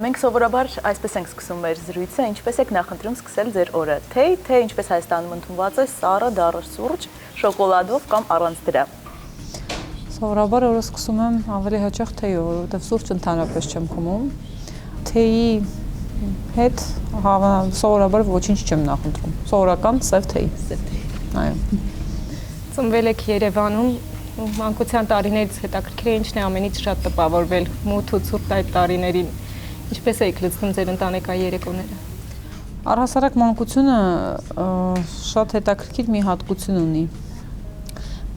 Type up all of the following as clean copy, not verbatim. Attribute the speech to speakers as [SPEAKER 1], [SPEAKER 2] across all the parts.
[SPEAKER 1] Մենք սովորաբար այսպես ենք սկսում մեր զրույցը, ինչպես եք նախընտրում սկսել ձեր օրը, թե ինչպես Հայաստանում ընդունված է սառը դառը սուրճ, շոկոլադով կամ առանց դրա։
[SPEAKER 2] Սովորաբար օրը սկսում եմ ավելի հաճախ թեյով, որովհետև սուրճ ընդհանրապես չեմ խմում։ Թեյի հետ սովորաբար ոչինչ չեմ նախընտրում։ Սովորական սև թեյ։ Այո։
[SPEAKER 3] Ծնվել եք Երևանում, մանկության տարիներից հետաքրքիր է ինչն է ամենից շատ տպավորվել մութ ու ցուրտ այդ տարիներին։ Ինչպես եք լցնում ձեր ընտանեկան երեկոները։
[SPEAKER 2] Առհասարակ մանկությունը շատ հետաքրքիր մի հատկություն ունի։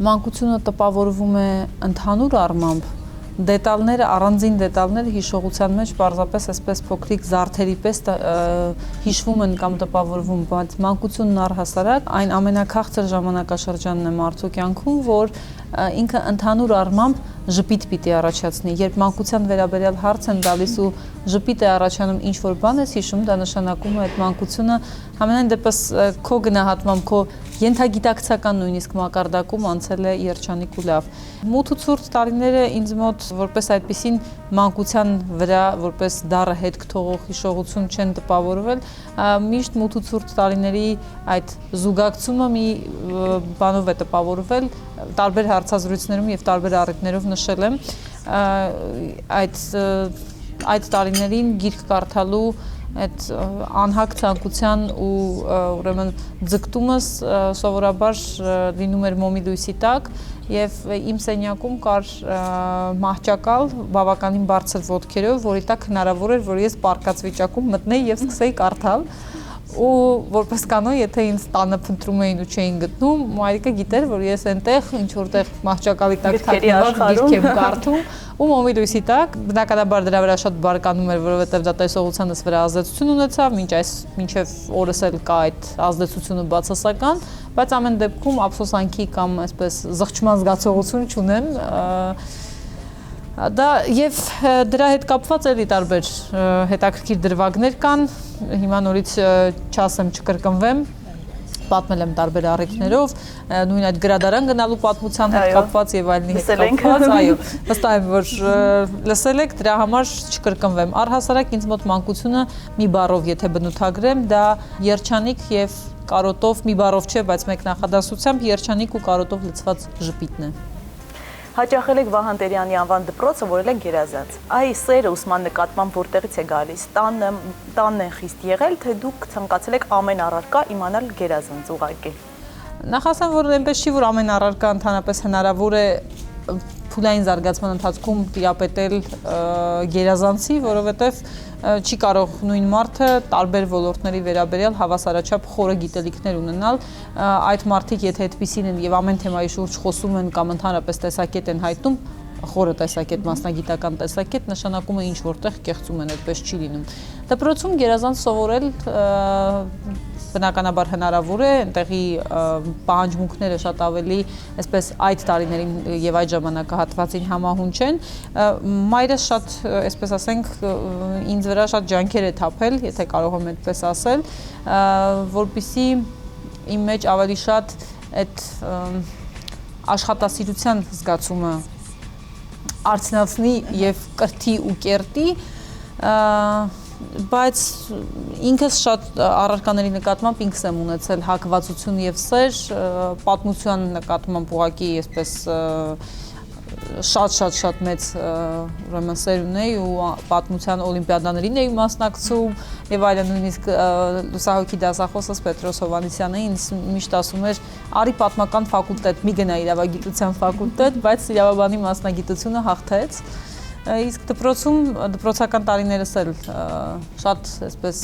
[SPEAKER 2] Մանկությունը տպավորվում է ընդհանուր առմամբ, դետալները, առանձին դետալները հիշողության մեջ պարզապես այսպես փոքրիկ զարդերի պես հիշվում են կամ տպավորվում, բայց մանկությունն առհասարակ այն ամենաքաղցր ժամանակաշրջանն է մարդու կյանքում, որ ինքը ընդհանուր առմամբ ժպիտ պիտի առաջացնի։ Երբ մանկության վերաբերյալ հարց են տալիս ու ժպիտ է առաջանում ինչ-որ բան ես հիշում, դա նշանակում է այդ մանկությունը համենայն դեպս քո գնահատմամբ, քո ենթագիտակցական նույնիսկ մակարդակում անցել է երջանիկ ու լավ։ Մութ ու ցուրտ տարիները ինձ մոտ որպես այդպիսին մանկության վրա որպես դառը հետք թողող հիշողություն չեն տպավորվել, միշտ մութ ու ցուրտ տարիների այդ զուգակցումը մի բանով է տպավորվել, տարբեր հարցազրույցներում եւ տարբեր առիթներով նշել եմ այդ տարիներին գիրք կարդալու այդ անհակ ցանկության ու ուրեմն ձգտումս սովորաբար լինում էր մոմի լույսի տակ եւ իմ սենյակում կար մահճակալ բավականին բարձր ոտքերով, որի տակ հնարավոր էր, որ ես պարկած վիճակում մտնեի եւ սկսեի կարդալ ու որպես կանոն, եթե ինձ տանը փնտրում էին ու չէին գտնում, մայրիկը գիտեր, որ ես այնտեղ ինչ որտեղ մահճակալի տակ թաքնված գիրք եմ կարդում ու մոմի լույսի տակ, բնականաբար դրա վրա շատ բարկանում էր, որովհետև դա տեսողությանս վրա ազդեցություն ունեցավ, մինչև օրս էլ կա այդ ազդեցությունը բացասական, բայց ամեն դեպքում ափսոսանքի կամ այսպես զղջման զգացողություն չունեմ, դա եւ դրա հետ կապված էլի տարբեր հետաքրքիր դրվագներ կան, հիմա նորից չասեմ չկրկնվեմ, պատմել եմ տարբեր առիթներով, նույն այդ գրադարան գնալու պատմության հետ կապված եւ այլնի հետ կապված, այո, վստահ եմ, որ լսել եք, դրա համար չկրկնվեմ։ Առհասարակ ինձ մոտ մանկությունը մի բառով եթե բնութագրեմ, դա երջանիկ եւ կարոտով, մի բառով չէ, բայց մեկ նախադասությամբ երջանիկ ու կարոտով լցված ժպիտն է։
[SPEAKER 1] Հաճախել եք Վահան Տերյանի անվան դպրոցը, որել եք գերազանց։ Այս սերը ուսման նկատմամբ որտեղից է գալիս։ Տանն են խիստ եղել, թե դուք ցանկացել եք ամեն առարկա իմանալ գերազանց ուղարկել։
[SPEAKER 2] Նախ ասեմ, որ այնպես չի, որ ամեն առարկա ընդհանրապես հնարավոր է փուլային զարգացման ընթացքում տիրապետել գերազանցի, որովհետև չի կարող նույն մարդը տարբեր ոլորտների վերաբերյալ հավասարաչափ խորը գիտելիքներ ունենալ, այդ մարդիկ եթե այդպիսին են եւ ամեն թեմայի շուրջ խոսում են կամ ընդհանրապես տեսակետ են հայտնում, խորը տեսակետ, մասնագիտական տեսակետ, նշանակում է ինչ որտեղ կեղծում են, այդպես չի լինում։ Դպրոցում գերազանց սովորել բնականաբար հնարավոր է, այնտեղի պահանջմունքները շատ ավելի այսպես այդ տարիներին եւ այդ ժամանակահատվածին համահունչ են։ Մայրս շատ, այսպես ասենք, ինձ վրա շատ ջանքեր է թափել, եթե կարող եմ այդպես ասել, որպեսզի իմ մեջ ավելի շատ այդ աշխատասիրության զգացումը արդյունացնի եւ կրթի ու կերտի, բայց ինքս շատ առարկաների նկատմամբ ինքս եմ ունեցել հակվածություն եւ սեր, պատմության նկատմամբ ուղղակի այսպես շատ մեծ ուրեմն սեր ունեի ու պատմության օլիմպիադաներին էի մասնակցում եւ այլն, նույնիսկ լուսահոգի դասախոսս Պետրոս Հովհաննիսյանը ինձ միշտ ասում էր արի պատմական ֆակուլտետ, մի գնա իրավագիտության ֆակուլտետ, բայց իրավաբանի մասնագիտությունը հաղթեց, իսկ դպրոցում դպրոցական տարիներս էլ շատ այսպես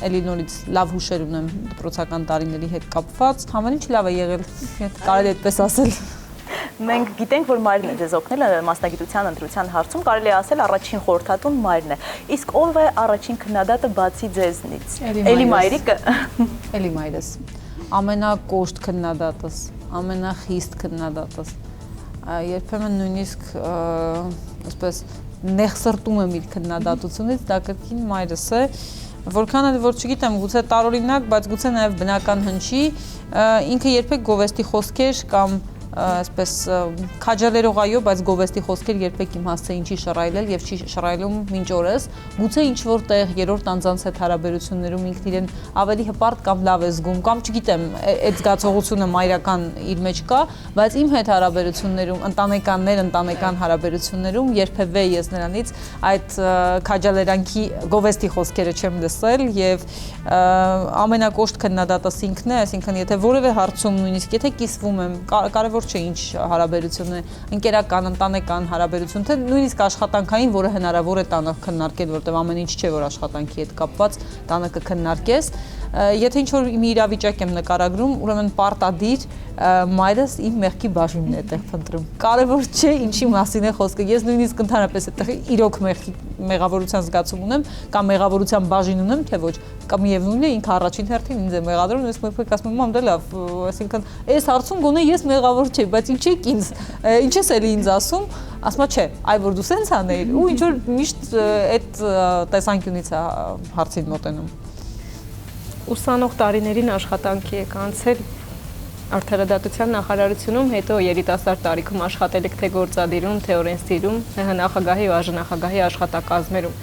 [SPEAKER 2] էլի նորից լավ հուշեր ունեմ դպրոցական տարիների հետ կապված, ամեն ինչ լավ է եղել, կարելի է այդպես ասել։
[SPEAKER 1] Մենք գիտենք, որ մայրն է ձեզ օգնել մասնագիտության ընտրության հարցում, կարելի է ասել առաջին խորհրդատուն մայրն է։ Իսկ ով է առաջին քննադատը բացի ձեզնից։ Էլի մայրիկը։
[SPEAKER 2] Էլի մայրս։ Ամենակոշտ քննադատս, ամենախիստ քննադատս։ Երբեմն նույնիսկ այսպես նեղսրտում եմ իր քննադատությունից, դա կրկին մայրս է, որքան էլ որ չգիտեմ, գուցե տարօրինակ, բայց գուցե նաև բնական հնչի, ինքը երբեք գովեստի խոսքեր կամ այսպես քաջալերող այո, բայց գովեստի խոսքեր երբեք իմ հասցեին չի շռայլել եւ չի շռայլում մինչ օրս։ Գուցե ինչ որտեղ երրորդ անձանց հետ հարաբերություններում ինքն իրեն ավելի հպարտ կամ լավ է զգում, կամ չգիտեմ, այդ զգացողությունը մայրական իր մեջ կա, բայց իմ հետ հարաբերություններում, ընտանեկան հարաբերություններում երբևէ ես նրանից այդ քաջալերանքի գովեստի խոսքերը չեմ լսել եւ ամենակոշտ քննադատս ինքն է, այսինքն եթե որևէ հարցում նույնիսկ եթե կիսվում եմ, կարևոր չէ ինչ հարաբերություն է, ընկերական, ընտանեկան հարաբերություն, թե նույնիսկ աշխատանքային, որը հնարավոր է տանը քննարկել, որտեղ ամեն ինչ չէ, որ աշխատանքի հետ կապված տանը կքննարկես, եթե ինչ-որ մի իրավիճակ եմ նկարագրում, ուրեմն պարտադիր մայրս իմ մեղքի բաժինն է այդտեղ փնտրում։ Կարևոր չէ ինչի մասին է խոսքը։ Ես նույնիսկ ընդհանրապես այդտեղ իրոք մեղավորության զգացում ունեմ կամ մեղավորության բաժին ունեմ, թե ոչ, կամ միևնույնն է ինքը առաջին հերթին ինձ է մեղադրում, ես մեկը ասում եմ, դե լավ, այսինքն այս հարցում գոնե ես մեղավոր չէի, բայց ինչ եք ինձ, ինչ ես էլի ինձ ասում, ասма չէ, այ որ դու սենց անեիր, ու ինչ որ միշտ այդ տեսանկյունից է հարցին մոտենում։
[SPEAKER 3] Ուսանող տարիներին աշխատանքի եք անցել Արդարադատության նախարարությունում, հետո երիտասարդ տարիքում աշխատել եք թե գործադիրում, թե օրենսդիրում, թե նախագահի ու արժանախագահի աշխատակազմերում։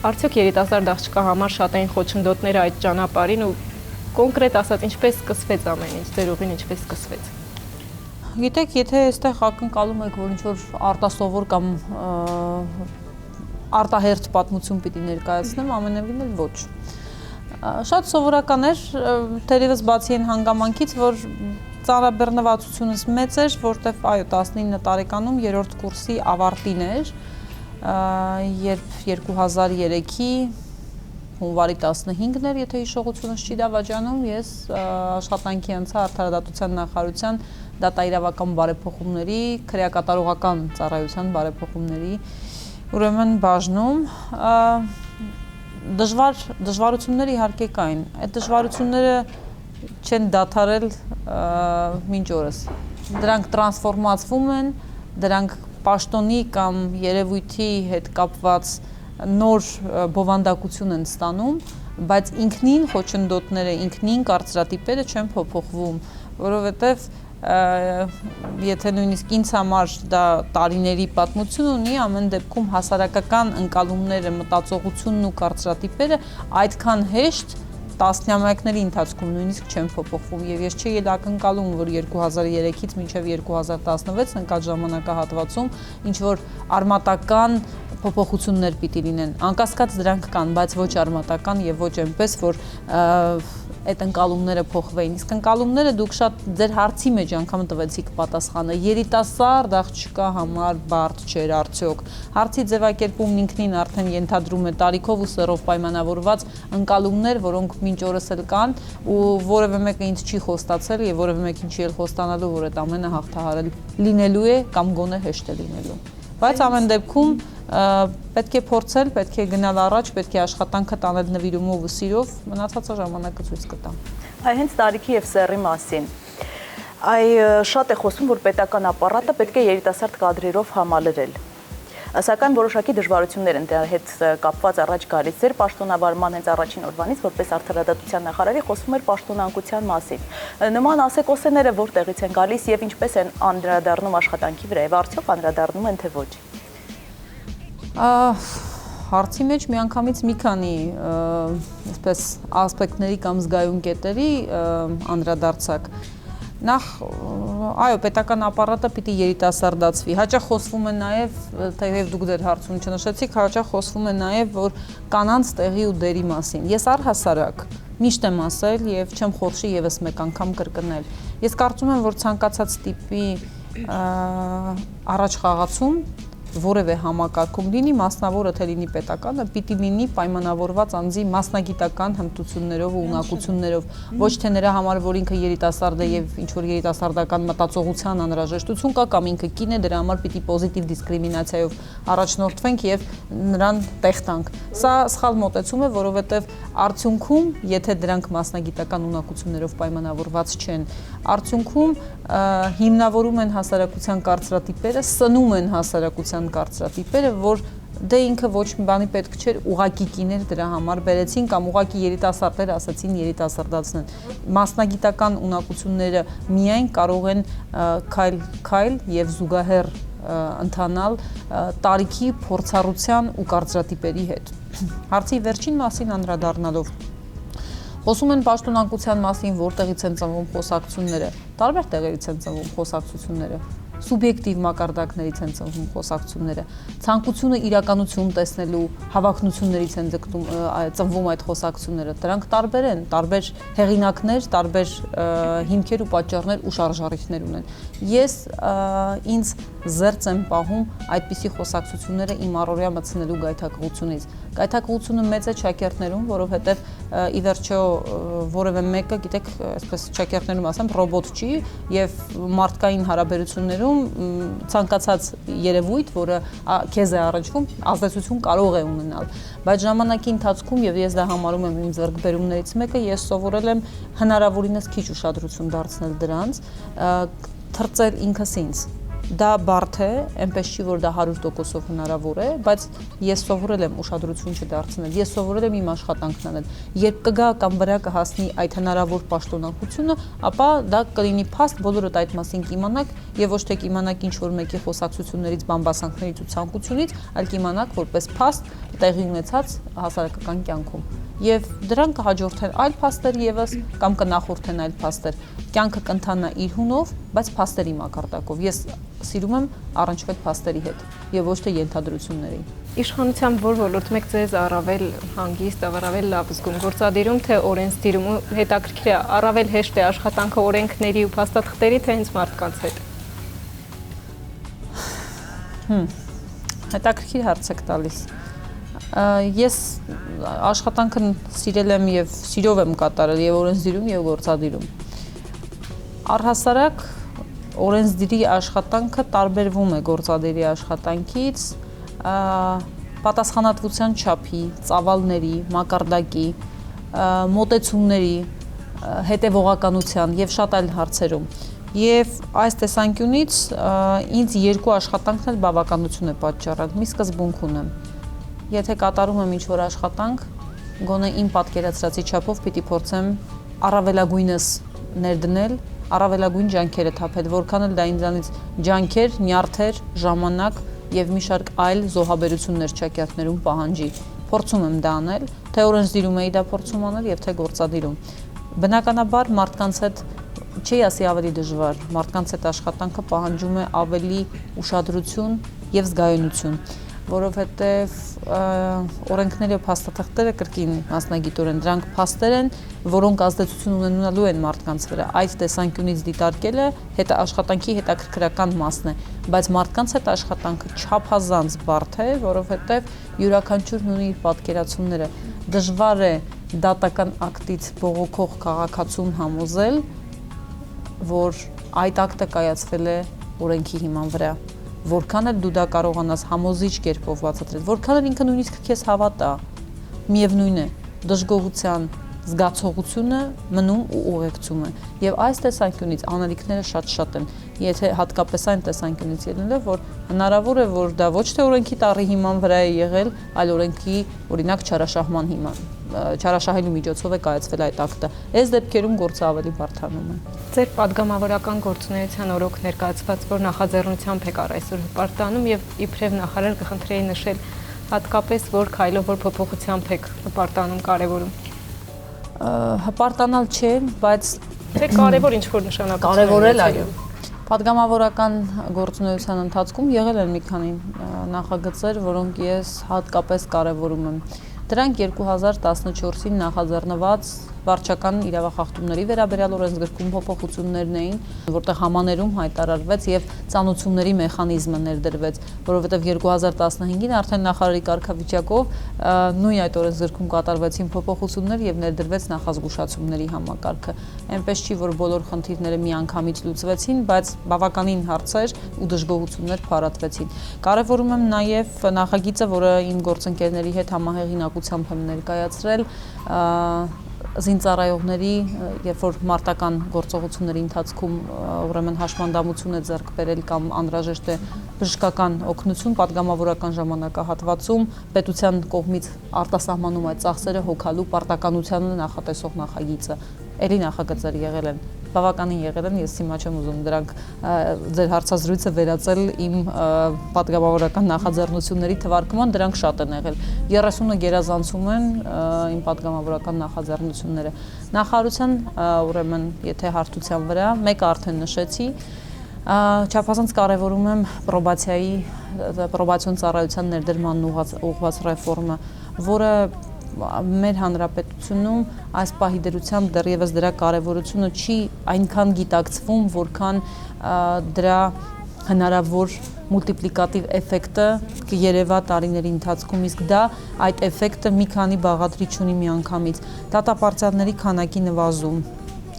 [SPEAKER 3] Արդյոք երիտասարդ աղջկա համար շատ էին խոչընդոտները այդ ճանապարհին ու կոնկրետ ասած ինչպես սկսվեց ամեն ինչ, ձեր ուղին ինչպես սկսվեց։
[SPEAKER 2] Գիտեք, եթե այստեղ ակնկալում եք, որ ինչ-որ արտասովոր կամ արտահերթ պատմություն պիտի ներկայացնեմ, ամենևին էլ ոչ։ Շատ սովորական էր, թերևս բացի այն հանգամանքից, որ ծանրաբեռնվածությունս մեծ էր, որտեվ այո 19 տարեկանում երրորդ կուրսի ավարտին էր, երբ 2003-ի հունվարի 15-ն էր, եթե հիշողությունս չի դավաճանում, ես աշխատանքի անցա Արդարադատության նախարարության դատաիրավական բարեփոխումների, քրեակատարողական ծառայության բարեփոխումների ուրեմն բաժնում դժվարություններ իհարկե կային, այդ դժվարությունները չեն դադարել մինչ օրս, դրանք տրանսֆորմացվում են, դրանք պաշտոնի կամ երևույթի հետ կապված նոր բովանդակություն են ստանում, բայց ինքնին խոչընդոտները, ինքնին կարծրատիպերը չեն փոփոխվում, որովհետև եթե նույնիսկ ինձ համար դա տարիների պատմություն ունի, ամեն դեպքում հասարակական ընկալումները, մտածողությունն ու կարծրատիպերը այդքան հեշտ տասնամյակների ընթացքում նույնիսկ չեն փոփոխվում եւ ես չէի ակնկալում, որ 2003-ից մինչեւ 2016 ընկած ժամանակահատվածում ինչ որ արմատական փոփոխություններ պիտի լինեն։ Անկասկած դրանք կան, բայց ոչ արմատական եւ ոչ այնպես, որ այդ ընկալումները փոխվեին։ Իսկ ընկալումները դուք շատ ձեր հարցի մեջ անգամ տվեցիք պատասխանը։ Երիտասարդ աղջկա համար բարդ չէր արդյոք։ Հարցի ձևակերպումն ինքնին արդեն ենթադրում է տարիքով ու սեռով պայմանավորված ընկալումներ, որոնք մինչ օրս էլ կան ու որևէ մեկը ինձ չի խոստացել եւ որևէ մեկին չի էլ խոստանալու, որ այդ ամենը հաղթահարել լինելու է կամ գոնե հեշտ է լինելու։ Բայց ամեն դեպքում պետք է փորձել, պետք է գնալ առաջ, պետք է աշխատանքը տանել նվիրումով ու սիրով, մնացածը ժամանակը ցույց կտա։
[SPEAKER 1] Այ հենց տարիքի եւ սեռի մասին։ Այ շատ է խոսում, որ պետական ապարատը պետք է երիտասարդ կադրերով համալրել։ Սակայն որոշակի դժվարություններ են դրա հետ կապված առաջ գալիս։ Ձեր պաշտոնավարման հենց առաջին օրվանից որպես Արդարադատության նախարարի խոսվում էր պաշտոնանկության մասին։ Նման ասեկոսեները որտեղից են գալիս եւ ինչպես են անդրադառնում աշխատանքի վրա, եւ արդյոք անդրադառնում են թե ոչ։
[SPEAKER 2] Հարցի մեջ միանգամից մի քանի այսպես ասպեկտների կամ զգայուն կետերի անդրադարձակ։ Նախ, այո, պետական ապարատը պիտի երիտասարդացվի։ Հաճախ խոսվում է նաև, թեև դուք ձեր հարցում չնշեցիք, հաճախ խոսվում է նաև, որ կանանց տեղի ու դերի մասին։ Ես առհասարակ միշտ եմ ասել եւ չեմ խորշի եւս մեկ անգամ կրկնել։ Ես կարծում եմ, որ ցանկացած տիպի առաջ խաղացում որևէ համակարգում լինի, մասնավորը թե լինի պետականը, պիտի լինի պայմանավորված անձի մասնագիտական հմտություններով ու ունակություններով, ոչ թե նրա համար, որ ինքը երիտասարդ է եւ ինչ որ երիտասարդական մտածողության անհրաժեշտություն կա կամ ինքը կին է, դրա համար պիտի պոզիտիվ դիսկրիմինացիայով առաջնորդվենք եւ նրան տեղ տանք։ Սա սխալ մոտեցում է, որովհետեւ արդյունքում, եթե դրանք մասնագիտական ունակություններով պայմանավորված չեն, արդյունքում հիմնավորում են հասարակության կարծրատիպերը, սնում են հասարակության կարծրատիպերը, որ դե ինքը ոչ մի բանի պետք չէր, ուղակի կիներ դրա համար բերեցին կամ ուղակի երիտասարդներ ասացին երիտասարդացնեն։ Մասնագիտական ունակությունները միայն կարող են քայլ եւ զուգահեռ ընթանալ տարիքի փորձառության ու կարծրատիպերի հետ։ Հարցի վերջին մասին անդրադառնալով խոսում են պաշտոնակության մասին, որտեղից են ծնվում խոսակցությունները, տարբեր տեղերից են ծնվում խոսակցությունները, սուբյեկտիվ մակարդակներից են ծնվում խոսակցությունները, ցանկությունը իրականություն տեսնելու հավակնություններից են ծնվում այդ խոսակցությունները, դրանք տարբեր են, տարբեր հեղինակներ, տարբեր հիմքեր ու պատճառներ ու շարժառիթներ ունեն։ Ես ինձ զերծ եմ պահում այդպիսի խոսակցությունները իմ առօրյա մտցնելու գայթակղությունից։ Գայթակղությունը մեծ է շակերտներում, որովհետև ի վերջո որևէ մեկը, գիտեք, այսպես շակերտներում ասեմ, ռոբոտ չի եւ մարդկային հարաբերություններում ցանկացած երևույթ, որը քեզ է առնչվում, ազդեցություն կարող է ունենալ։ Բայց ժամանակի ընթացքում եւ ես դա համարում եմ իմ ձեռքբերումներից մեկը, ես սովորել եմ հնարավորինս քիչ ուշադրություն դարձնել դրանց, թրծել ինքս ինձ։ Դա բարդ է, այնպես չի, որ դա 100%-ով հնարավոր է, բայց ես սովորել եմ ուշադրություն չդարձնել, ես սովորել եմ իմ աշխատանքն անել։ Երբ կգա կամ վրա կհասնի այդ հնարավոր պաշտոնակությունը, ապա դա կլինի փաստ, բոլորդ այդ մասին կիմանաք եւ ոչ թե կիմանաք ինչ որ մեկի խոսակցություններից, բամբասանքներից ու ցանկությունից, այլ կիմանաք որպես փաստ տեղի ունեցած հասարակական կյանքում։ Եվ դրան կհաջորդեն այլ փաստեր եւս կամ կնախորդեն այլ փաստեր։ Կյանքը կընթանա իր հունով, բայց փաստերի մակարդակով։ Ես սիրում եմ առնչվել փաստերի հետ եւ ոչ թե ենթադրությունների։
[SPEAKER 3] Իշխանության որ ոլորտ մեկ ձեզ առավել հանգիստ, առավել լավ զգում, գործադիրում թե օրենսդիրում, հետաքրքիր է, առավել հեշտ է աշխատանքը օրենքների ու փաստաթղթերի թե հենց մարդկանց հետ։ Հետաքրքիր հարց եք տալիս։ Ես աշխատանքը սիրել եմ եւ սիրով եմ կատարել եւ օրենսդիրում եւ գործադիրում։ Առհասարակ օրենսդիրի աշխատանքը տարբերվում է գործադիրի աշխատանքից պատասխանատվության չափի, ծավալների, մակարդակի, մոտեցումների, հետևողականության եւ շատ այլ հարցերում։ Եվ այս տեսանկյունից ինձ երկու աշխատանքն էլ բավականություն է պատճառել։ Մի սկզբունք ունեմ։ Եթե կատարում եմ ինչ-որ աշխատանք, գոնե իմ պատկերացրածի չափով պիտի փորձեմ առավելագույնս ներդնել, առավելագույն ջանքերը թափել, որքան էլ դա ինձանից ջանքեր, նյարդեր, ժամանակ եւ մի շարք այլ զոհաբերություններ շակերտներում պահանջի։ Փորձում եմ դա անել, թե օրենսդիրում էի դա փորձում անել եւ թե գործադիրում։ Բնականաբար մարդկանց հետ չի ասի ավելի դժվար, մարդկանց հետ աշխատանքը պահանջում է ավելի ուշադրություն եւ զգայունություն, որովհետև օրենքները եւ փաստաթղթերը կրկին մասնագիտորեն դրանք փաստեր են, որոնք ազդեցություն ունենալու են մարդկանց վրա։ Այդ տեսանկյունից դիտարկելը աշխատանքի հետաքրքրական մասն է, բայց մարդկանց հետ աշխատանքը չափազանց բարդ է, որովհետև յուրաքանչյուրն ունի իր պատկերացումները։ Դժվար է դատական ակտից բողոքող քաղաքացուն համոզել, որ այդ ակտը կայացվել է օրենքի հիման վրա։ Որքան էլ դու դա կարողանաս համոզիչ կերպով բացատրել, որքան էլ ինքը նույնիսկ քեզ հավատա, միևնույն է, դժգոհության զգացողությունը մնում ու ուղեկցում է։ Եվ այս տեսանկյունից անելիքները շատ են։ Եթե հատկապես այն տեսանկյունից ելնելով, որ հնարավոր է, որ դա ոչ թե օրենքի տառի հիման վրա է եղել, այլ օրենքի օրինակ չարաշահման հիման, չարաշահելու միջոցով է կայացվել այդ ակտը։ Այս դեպքերում գործը ավելի բարդանում է։ Ձեր պատգամավորական գործունեության օրոք ներկայացված որ նախաձեռնությամբ եք այսօր հպարտանում եւ իբրև նախարար կխնդրեի նշել հատկապես որ քայլով որ փոփոխությամբ եք հպարտանում կարևորում։
[SPEAKER 2] Հպարտանալ չէ, բայց
[SPEAKER 3] թե կարևոր ինչ որ նշանակություն
[SPEAKER 2] կարևորել այո։ Պատգամավորական գործունեության ընթացքում եղել են մի քանի նախագծեր, որոնք ես հատկապես կարևորում եմ։ Դրանք 2014-ին նախաձեռնված վարչական իրավախախտումների վերաբերյալ օրենսգրքում փոփոխություններն էին, որտեղ համաներում հայտարարվեց եւ ծանուցումների մեխանիզմը ներդրվեց, որովհետեւ 2015-ին արդեն նախարարի կարգավիճակով նույն այդ օրենսգրքում կատարվեցին փոփոխություններ եւ ներդրվեց նախազգուշացումների համակարգը։ Այնպես չի, որ բոլոր խնդիրները միանգամից լուծվեցին, բայց բավականին հարցեր ու դժգոհություններ փարատվեցին։ Կարևորում եմ նաեւ նախագիծը, որը իմ գործընկերների հետ համահեղինակությամբ եմ ներկայացրել, զինծառայողների, երբ որ մարտական գործողությունների ընթացքում ուրեմն հաշմանդամություն է ձեռք բերել կամ անհրաժեշտ է բժշկական օգնություն պատգամավորական ժամանակահատվածում պետության կողմից արտասահմանում այդ ծախսերը հոգալու պարտականությանը նախատեսող նախագիծը։ Էլի նախագծեր եղել են, բավականին եղել են, ես հիմա չեմ ուզում դրանք ձեր հարցազրույցը վերածել իմ պատգամավորական նախաձեռնությունների թվարկման, դրանք շատ են եղել։ 30-ը գերազանցում են իմ պատգամավորական նախաձեռնությունները։ Նախարարության, ուրեմն, եթե հարթության վրա մեկը արդեն նշեցի, չափազանց կարևորում եմ պրոբացիոն ծառայության ներդրման ուղղված ռեֆորմը, որը մեր հանրապետությունում այս պահի դրությամբ դեռևս դրա կարևորությունը չի այնքան գիտակցվում, որքան դրա հնարավոր մուլտիպլիկատիվ էֆեկտը կերևա տարիների ընթացքում, իսկ դա այդ էֆեկտը մի քանի բաղադրիչ ունի միանգամից՝ դատապարտյալների քանակի նվազում,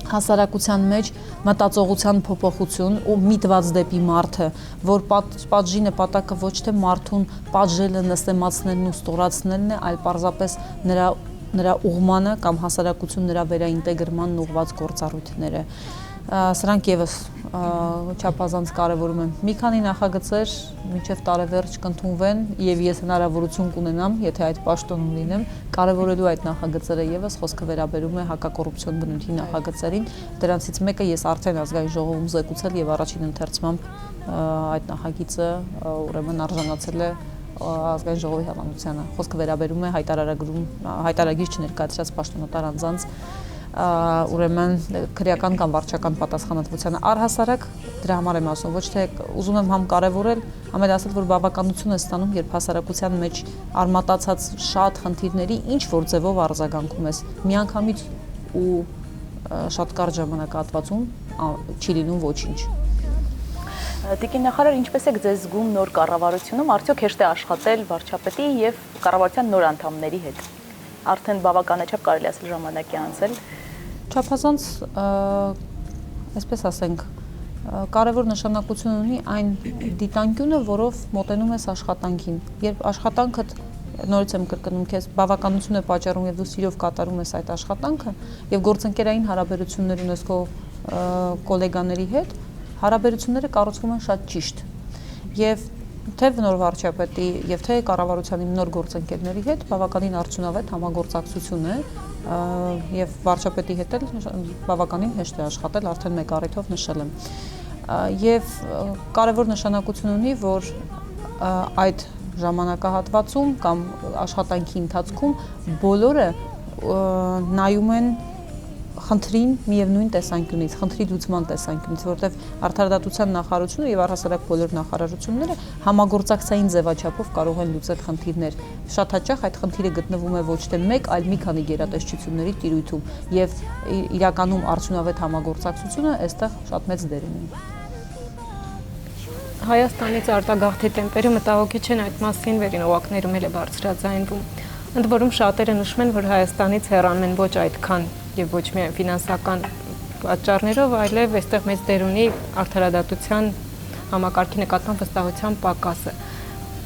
[SPEAKER 2] հասարակության մեջ մտածողության փոփոխություն ու միտված դեպի մարդը, որ պատժի նպատակը ոչ թե մարդուն պատժելը, նսեմացնելն ու ստորացնելն է, այլ պարզապես նրա ուղմանը կամ հասարակություն նրա վերաինտեգրմանն ուղղված գործառույթները։ Սրանք եւս չափազանց կարևորում եմ։ Մի քանի նախագծեր մինչև տարեվերջ կընդունվեն եւ ես հնարավորություն կունենամ, եթե այդ պաշտոնում լինեմ, կարևորելու այդ նախագծերը եւս խոսքը վերաբերում է հակակոռուպցիոն բնույթի նախագծերին։ Դրանցից մեկը ես արդեն ազգային ժողովում զեկուցել եւ առաջին ընթերցմամբ այդ նախագիծը ուրեմն արժանացել է ազգային ժողովի հավանությանը։ Խոսքը վերաբերում է հայտարարագիր չներկայացրած պաշտոնատար անձանց ուրեմն քրեական կամ վարչական պատասխանատվությանը առհասարակ դրա համար եմ ասում, ոչ թե ուզում եմ համ կարևորել, համ էլ ասել, որ բավականություն է ստանում, երբ հասարակության մեջ արմատացած շատ խնդիրների ինչ որ ձևով արձագանքում ես միանգամից ու շատ կարճ ժամանակահատվածում չի լինում ոչինչ։
[SPEAKER 1] Տիկին նախարար, ինչպես եք ձեզ զգում նոր կառավարությունում, արդյոք հեշտ է աշխատել վարչապետի եւ կառավարության նոր անդամների հետ։ Արդեն բավականաչափ կարելի ասել ժամանակի անցել։
[SPEAKER 2] Չափազանց, այսպես ասենք, կարևոր նշանակություն ունի այն դիտանկյունը, որով մոտենում ես աշխատանքին։ Երբ աշխատանքդ, նորից եմ կրկնում քեզ, բավականություն է պատճառում եւ դու սիրով կատարում ես այդ աշխատանքը եւ գործընկերային հարաբերություններ ունես քո գոլեգաների հետ, հարաբերությունները կառուցվում են շատ ճիշտ։ Եվ թե նոր վարչապետի եւ թե կառավարության իմ նոր գործընկերների հետ բավականին արդյունավետ համագործակցություն է եւ վարչապետի հետ էլ բավականին հեշտ է աշխատել, արդեն մեկ առիթով նշել եմ։ Եվ կարևոր նշանակություն ունի, որ այդ ժամանակահատվածում կամ աշխատանքի ընթացքում բոլորը նայում են խնդրին միևնույն տեսանկյունից, խնդրի լուծման տեսանկյունից, որտեղ արդարադատության նախարարությունը եւ առհասարակ բոլոր նախարարությունները համագործակցային ձևաչափով կարող են լուծել խնդիրներ։ Շատ հաճախ այդ խնդիրը գտնվում է ոչ թե մեկ, այլ մի քանի գերատեսչությունների տիրույթում եւ իրականում արդյունավետ համագործակցությունը այստեղ շատ մեծ դեր ունի։
[SPEAKER 3] Հայաստանից արտագաղթի տեմպերը մտահոգիչ են, այդ մասին վերին օղակներում էլ է բարձրաձայնվում։ Ընդ որում շատերը նշում են, որ Հայաստանից հեռանում են ոչ այդքան եւ ոչ միայն ֆինանսական պատճառներով, այլև այստեղ մեծ դեր ունի արդարադատության համակարգի նկատմամբ վստահության պակասը։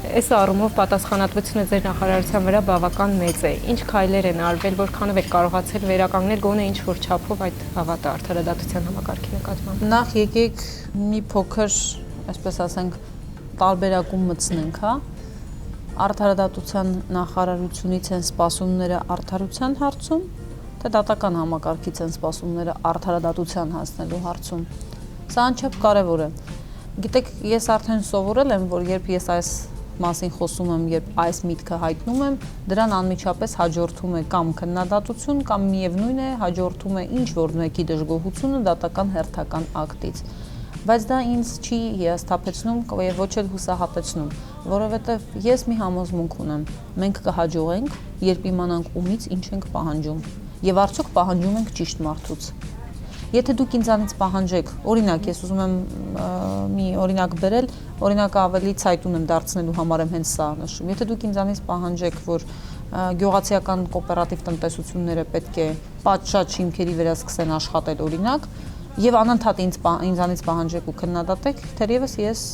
[SPEAKER 3] Այս առումով պատասխանատվությունը ձեր նախարարության վրա բավական մեծ է։ Ինչ քայլեր են արվել, որքանով եք կարողացել վերականգնել գոնե ինչ որ չափով այդ հավատը արդարադատության համակարգի նկատմամբ։
[SPEAKER 2] Նախ եկեք մի փոքր, այսպես ասենք, տարբերակում մտցնենք, հա։ Արդարադատության նախարարությունից են սպասումները արդարության հարցում, թե դատական համակարգից են սպասումները արդարադատության հասնելու հարցում։ Սա անչափ կարևոր է։ Գիտեք, ես արդեն սովորել եմ, որ երբ ես այս մասին խոսում եմ, երբ այս միտքը հայտնում եմ, դրան անմիջապես հաջորդում է կամ քննադատություն, կամ միևնույն է հաջորդում է ինչ որ մեկի դժգոհությունը դատական հերթական ակտից։ Բայց դա ինձ չի հիասթափեցնում եւ ոչ էլ հուսահատեցնում, որովհետեւ ես մի համոզմունք ունեմ. մենք կհաջողենք, երբ իմանանք ումից ինչ ենք պահանջում եւ արդյոք պահանջում ենք ճիշտ մարդուց։ Եթե դուք ինձանից պահանջեք, օրինակ, ես ուզում եմ մի օրինակ բերել, օրինակը ավելի ցայտուն եմ դարձնելու համար եմ հենց սա նշում։ Եթե դուք ինձանից պահանջեք, որ գյուղացիական կոոպերատիվ տնտեսությունները պետք է պատշաճ հիմքերի վրա սկսեն աշխատել, օրինակ, եւ անընդհատ ինձանից պահանջեք ու քննադատեք, թերևս ես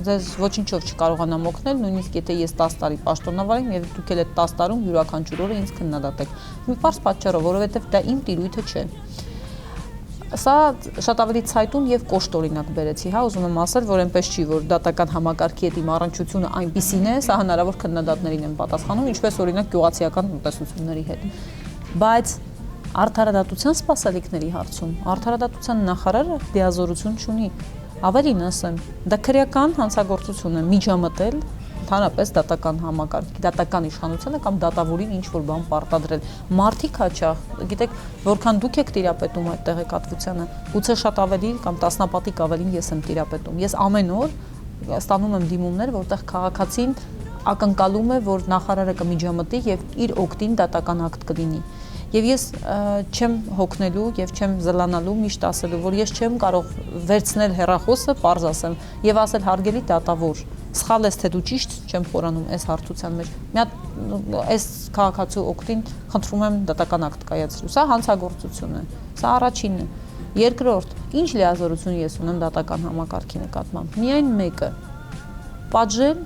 [SPEAKER 2] ձեզ ոչինչով չկարողանամ օգնել, նույնիսկ եթե ես 10 տարի պաշտոնավար եմ եւ դուք էլ այդ 10 տարում յուրաքանչյուր օրը ինձ քննադատեք։ Մի պարզ պատճառով, որովհետեւ դա իմ տիրույթը չէ։ Սա շատ ավելի ցայտուն եւ կոշտ օրինակ բերեցի, հա, ուզում եմ ասել, որ այնպես չի, որ դատական համակարգի հետ իմ առնչությունը այնպիսին է, սա հնարավոր քննադատներին են պատասխանում, ինչպես օրինակ գյուղացիական տնտեսությունների հետ։ Բայց արդարադատության սպասելիքների հարցում արդարադատության նախարարը դիազորություն չունի։ Ավելին ասեմ, դա քրեական հանցագործություն է միջամտել ընդհանրապես դատական համակարգի, դատական իշխանությանը կամ դատավորին ինչ-որ բան պարտադրել։ Մարդիկ հաճախ, գիտեք, որքան դուք եք տիրապետում այդ տեղեկատվությանը, գուցե շատ ավելի կամ տասնապատիկ ավելին ես եմ տիրապետում։ Ես ամեն օր ստանում եմ դիմումներ, որտեղ քաղաքացին ակնկալում է, որ նախարարը կմիջամտի եւ իր օգտին դատական ակտ կլինի։ Եվ ես չեմ հոգնելու եւ չեմ զլանալու միշտ ասելու, որ ես չեմ կարող վերցնել հեռախոսը, պարզ ասեմ, եւ ասել հարգելի դատավոր, սխալ ես թե դու ճիշտ, չեմ խորանում այս հարցության մեջ։ Մի հատ այս քաղաքացու օգտին խնդրում եմ դատական ակտ կայացրու։ Սա հանցագործություն է։ Սա առաջինն է։ Երկրորդ, ինչ լիազորություն ես ունեմ դատական համակարգի նկատմամբ։ Միայն մեկը՝ պատժել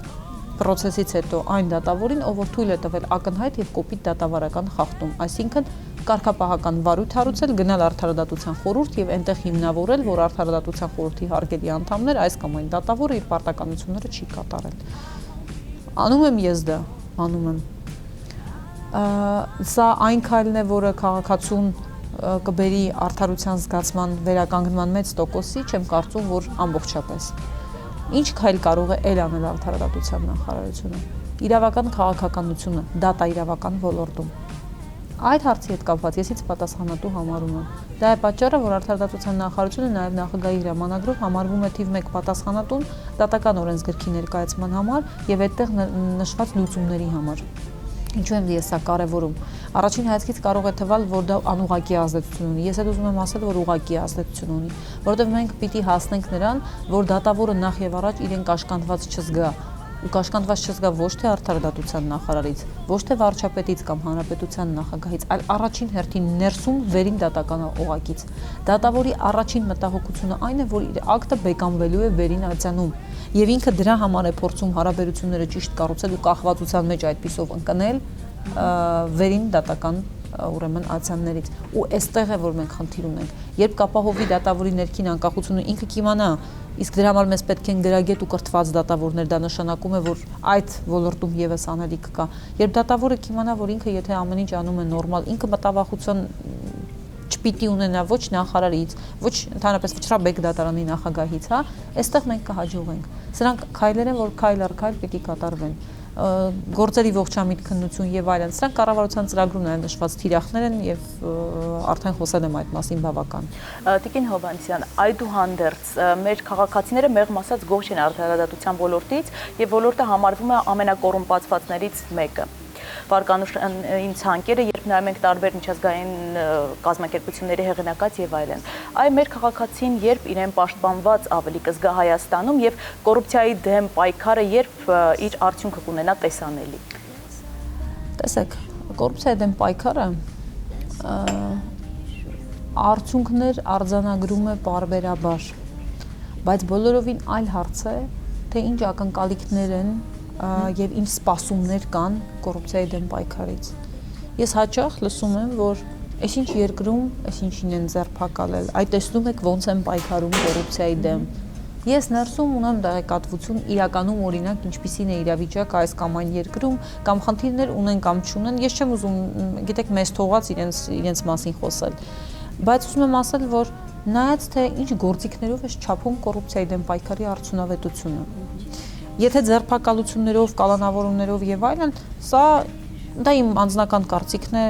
[SPEAKER 2] պրոցեսից հետո այն դատավորին, ով որ թույլ է տվել ակնհայտ եւ կոպիտ դատավարական խախտում, այսինքն կարգապահական վարույթ հարուցել, գնալ արդարադատության խորհուրդ եւ այնտեղ հիմնավորել, որ արդարադատության խորհրդի հարգելի անդամներ այս կամ այն դատավորը իր պարտականությունները չի կատարել։ Անում եմ ես դա, անում եմ։ Սա այն քայլն է, որը քաղաքացուն կբերի արդարության զգացման վերականգնման մեծ տոկոսի, չեմ կարծում, որ ամբողջապես։ Ինչ քայլ կարող է ել անել արդարադատության նախարարությունը։ Իրավական քաղաքականությունը, դատաիրավական ոլորտում։ Այդ հարցի հետ կապված ես ինձ պատասխանատու համարում եմ։ Դա է պատճառը, որ արդարադատության նախարարությունը նաև նախագահի հրամանագրով համարվում է թիվ 1 պատասխանատուն դատական օրենսգրքի ներկայացման համար եւ այդտեղ նշված լուծումների համար։ Ինչու եմ ես սա կարևորում։ Առաջին հայացքից կարող է թվալ, որ դա անուղղակի ազդեցություն ունի։ Ես էլ ուզում եմ ասել, որ ուղղակի ազդեցություն ունի, որովհետև մենք պիտի հասնենք նրան, որ դատավորը նախ եւ առաջ իրեն կաշկանդված չզգա, ու կաշկանդված չզգա ոչ թե արդարադատության նախարարից, ոչ թե վարչապետից կամ հանրապետության նախագահից, այլ առաջին հերթին ներսում վերին դատական օղակից։ Դատավորի առաջին մտահոգությունը այն է, որ իր ակտը բեկամվելու է վերին արձանում, եւ ինքը դրա համար է փորձում հարաբերությունները ճիշտ կառուցել ու կախվածության մեջ այդպիսով ընկնել վերին դատական ուրեմն ացյաններից ու այստեղ է որ մենք խնդիր ունենք երբ կապահովի դատավորի ներքին անկախությունը ինքը կիմանա իսկ դրա համար մեզ պետք են գրագետ ու կրթված դատավորներ դա նշանակում է որ այդ ոլորտում եւս անելիք կա երբ դատավորը կիմանա որ ինքը եթե ամեն ինչ անում է նորմալ ինքը մտավախություն չպիտի ունենա ոչ նախարարից ոչ ընդհանրապես Վճռաբեկ դատարանի նախագահից հա այստեղ մենք կհաջողենք սրանք քայլեր են որ քայլ առ քայլ պիտի կատարվեն գործերի ողջամիտ քննություն եւ այլն սրանք կառավարության ծրագրում նաեւ նշված թիրախներ են եւ արդեն խոսել եմ այդ մասին բավական
[SPEAKER 1] Տիկին Հովհաննիսյան այդուհանդերձ մեր քաղաքացիները մեղմ ասած գոհ չեն արդարադատության ոլորտից եւ ոլորտը համարվում է ամենակոռումպացվածներից մեկը Վարկանուշին ցանկերը երբ նայում ենք տարբեր միջազգային կազմակերպությունների հեղինակած եւ այլն այ մեր քաղաքացին երբ իրեն պաշտպանված ավելի կզգա Հայաստանում եւ կոռուպցիայի դեմ պայքարը երբ իր արդյունքը կունենա տեսանելի
[SPEAKER 2] Տեսեք կոռուպցիայի դեմ պայքարը արդյունքներ արձանագրում է պարբերաբար բայց բոլորովին այլ հարց է թե ինչ ակնկալիքներ են եւ ինչ սպասումներ կան կոռուպցիայի դեմ պայքարից։ Ես հաճախ լսում եմ, որ այսինչ երկրում, այսինչին են ձերբակալել, այ տեսնում եք ոնց են պայքարում կոռուպցիայի դեմ։ Ես ներսում ունեմ տեղեկատվություն իրականում օրինակ ինչպիսին է իրավիճակը այս կամ այն երկրում կամ խնդիրներ ունեն կամ չունեն, ես չեմ ուզում, գիտեք, մեզ թողած իրենց մասին խոսել։ Բայց ուզում եմ ասել, որ նայած թե ինչ գործիքներով է չափում կոռուպցիայի դեմ պայքարի արդյունավետությունը։ Եթե ձերբակալություններով, կալանավորումներով եւ այլն, սա դա իմ անձնական կարծիքն է,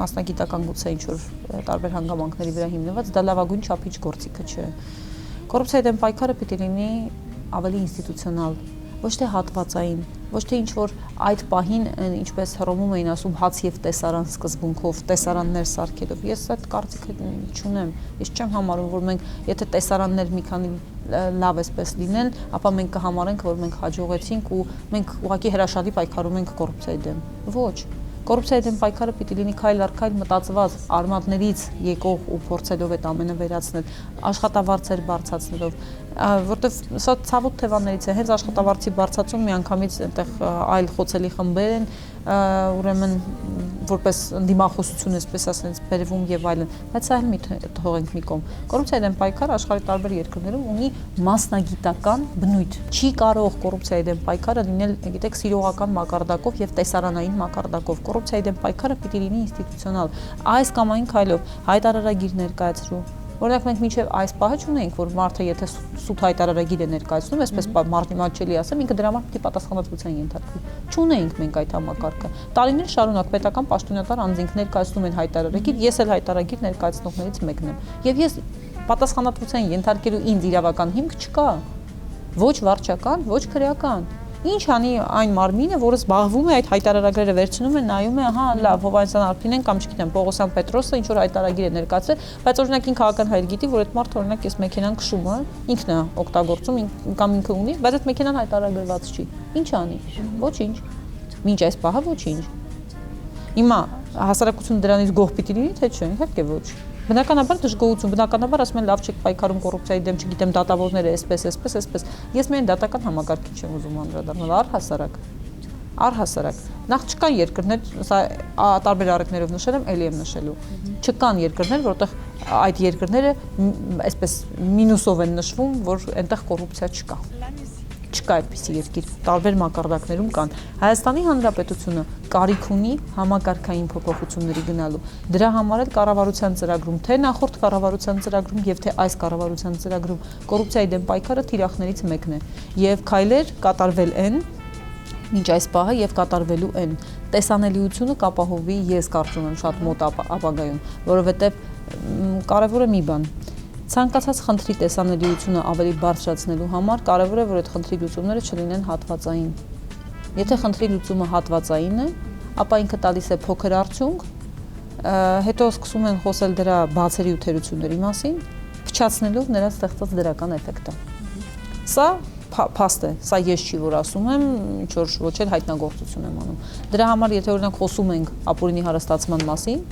[SPEAKER 2] մասնագիտական գուցե ինչ-որ տարբեր հանգամանքների վրա հիմնված, դա լավագույն չափիչ գործիքը չէ։ Կոռուպցիայի դեմ պայքարը պիտի լինի ավելի ինստիտուցիոնալ, ոչ թե հատվածային, ոչ թե ինչ-որ այդ պահին, ինչպես Հռոմում էին ասում, հաց եւ տեսարան սկզբունքով, տեսարաններ սարքելով։ Ես այդ կարծիքը չունեմ։ Ես չեմ համարում, որ մենք եթե տեսարաններ մի քանի լավ էսպես լինեն, ապա մենք կհամարենք, որ մենք հաջողեցինք ու մենք ուղղակի հրաշալի պայքարում ենք կոռուպցիայի դեմ։ Ոչ։ Կոռուպցիայի դեմ պայքարը պիտի լինի քայլ առ քայլ մտածված արմատներից եկող ու փորձելով այդ ամենը վերացնել, աշխատավարձեր բարձրացնելով, որտեվ սա ցավոտ թևաններից է, հենց աշխատավարձի բարձրացում միանգամից այնտեղ այլ խոցելի խմբեր են, ուրեմն որպես դիմախոսություն այսպես ասած բերվում եւ այլն, բայց սա էլ մի թողենք մի կողմ։ Կոռուպցիայի դեմ պայքարը աշխարհի տարբեր երկրներում ունի մասնագիտական բնույթ։ Չի կարող կոռուպցիայի դեմ պայքարը լինել, գիտեք, սիրողական մակարդակով եւ տեսարանային մակարդակով։ Կոռուպցիայի դեմ պայքարը պիտի լինի ինստիտուցիոնալ։ Այս կամ այն քայլով հայտարարագիր ներկայացրու։ Օրինակ մենք մինչև այս պահը չունենք, որ մարդը եթե սուտ հայտարարագիր է ներկայացնում, այսպես մարտիմաչելի ասեմ, ինքը դրա համար պիտի պատասխանատվության ենթարկվի։ Չունենք մենք այդ համակարգը։ Տարիներ շարունակ պետական պաշտոնյատար անձինք ներկայացնում են հայտարարագիր, ես էլ հայտարարագիր ներկայացնողներից մեկն եմ։ Եվ ես պատասխանատվության ենթարկելու ինձ իրավական հիմք չկա։ Ոչ վարչական, ոչ քրեական։ Ինչ անի այն մարմինը, որը զբաղվում է այդ հայտարարագրերը վերցնում է, նայում է, ահա, լավ, Հովհաննիսյան Արփինեն կամ չգիտեմ, Պողոսյան Պետրոսը ինչ որ հայտարարագիր է ներկայացրել, բայց օրինակ ինքը քաղաքական հայր գիտի, որ այդ մարդը օրինակ էս մեքենան քշում է, ինքն է օգտագործում, կամ ինքը ունի, բայց այդ մեքենան հայտարարագրված չի։ Ինչ անի։ Ոչինչ։ Մինչ այս պահը ոչինչ։ Հիմա հասարակությունը դրանից գոհ պիտի լինի, թե չէ, իհարկե ոչ։ Բնականաբար դժգոհություն, բնականաբար ասում են լավ չեք պայքարում կոռուպցիայի դեմ, չգիտեմ, դատավորները այսպես։ Ես միայն դատական համակարգին չեմ ուզում անդրադառնալ, առհասարակ։ Նախ չկան երկրներ, սա տարբեր առիթներով նշել եմ, ելի եմ նշելու։ Չկան երկրներ, որտեղ այդ երկրները այսպես մինուսով են նշվում, որ այնտեղ կոռուպցիա չկա։ Չկա այդպիսի երկիր, տարբեր մակարդակներում կան։ Հայաստանի Հանրապետությունը կարիք ունի համակարգային փոփոխությունների գնալու։ Դրա համար էլ կառավարության ծրագրում, թե նախորդ կառավարության ծրագրում եւ թե այս կառավարության ծրագրում կոռուպցիայի դեմ պայքարը թիրախներից մեկն է։ Եվ քայլեր կատարվել են մինչ այս պահը եւ կատարվելու են։ Տեսանելիությունը կապահովի, ես կարծում եմ, շատ մոտ ապագայում, որովհետեւ կարեւոր է մի բան։ Ցանկացած խնդրի տեսանելիությունը ավելի բարձրացնելու համար կարևոր է, որ այդ խնդրի լուծումները չլինեն հատվածային։ Եթե խնդրի լուծումը հատվածային է, ապա ինքը տալիս է փոքր արդյունք, հետո սկսում են խոսել դրա բացերի ու թերությունների մասին, փչացնելով նրա ստեղծած դրական էֆեկտը։ Սա փաստ է, սա ես չի որ ասում եմ, ինչ որ ոչ էլ հայտնագործություն եմ անում։ Դրա համար եթե օրինակ խոսում ենք ապօրինի հարստացման մասին,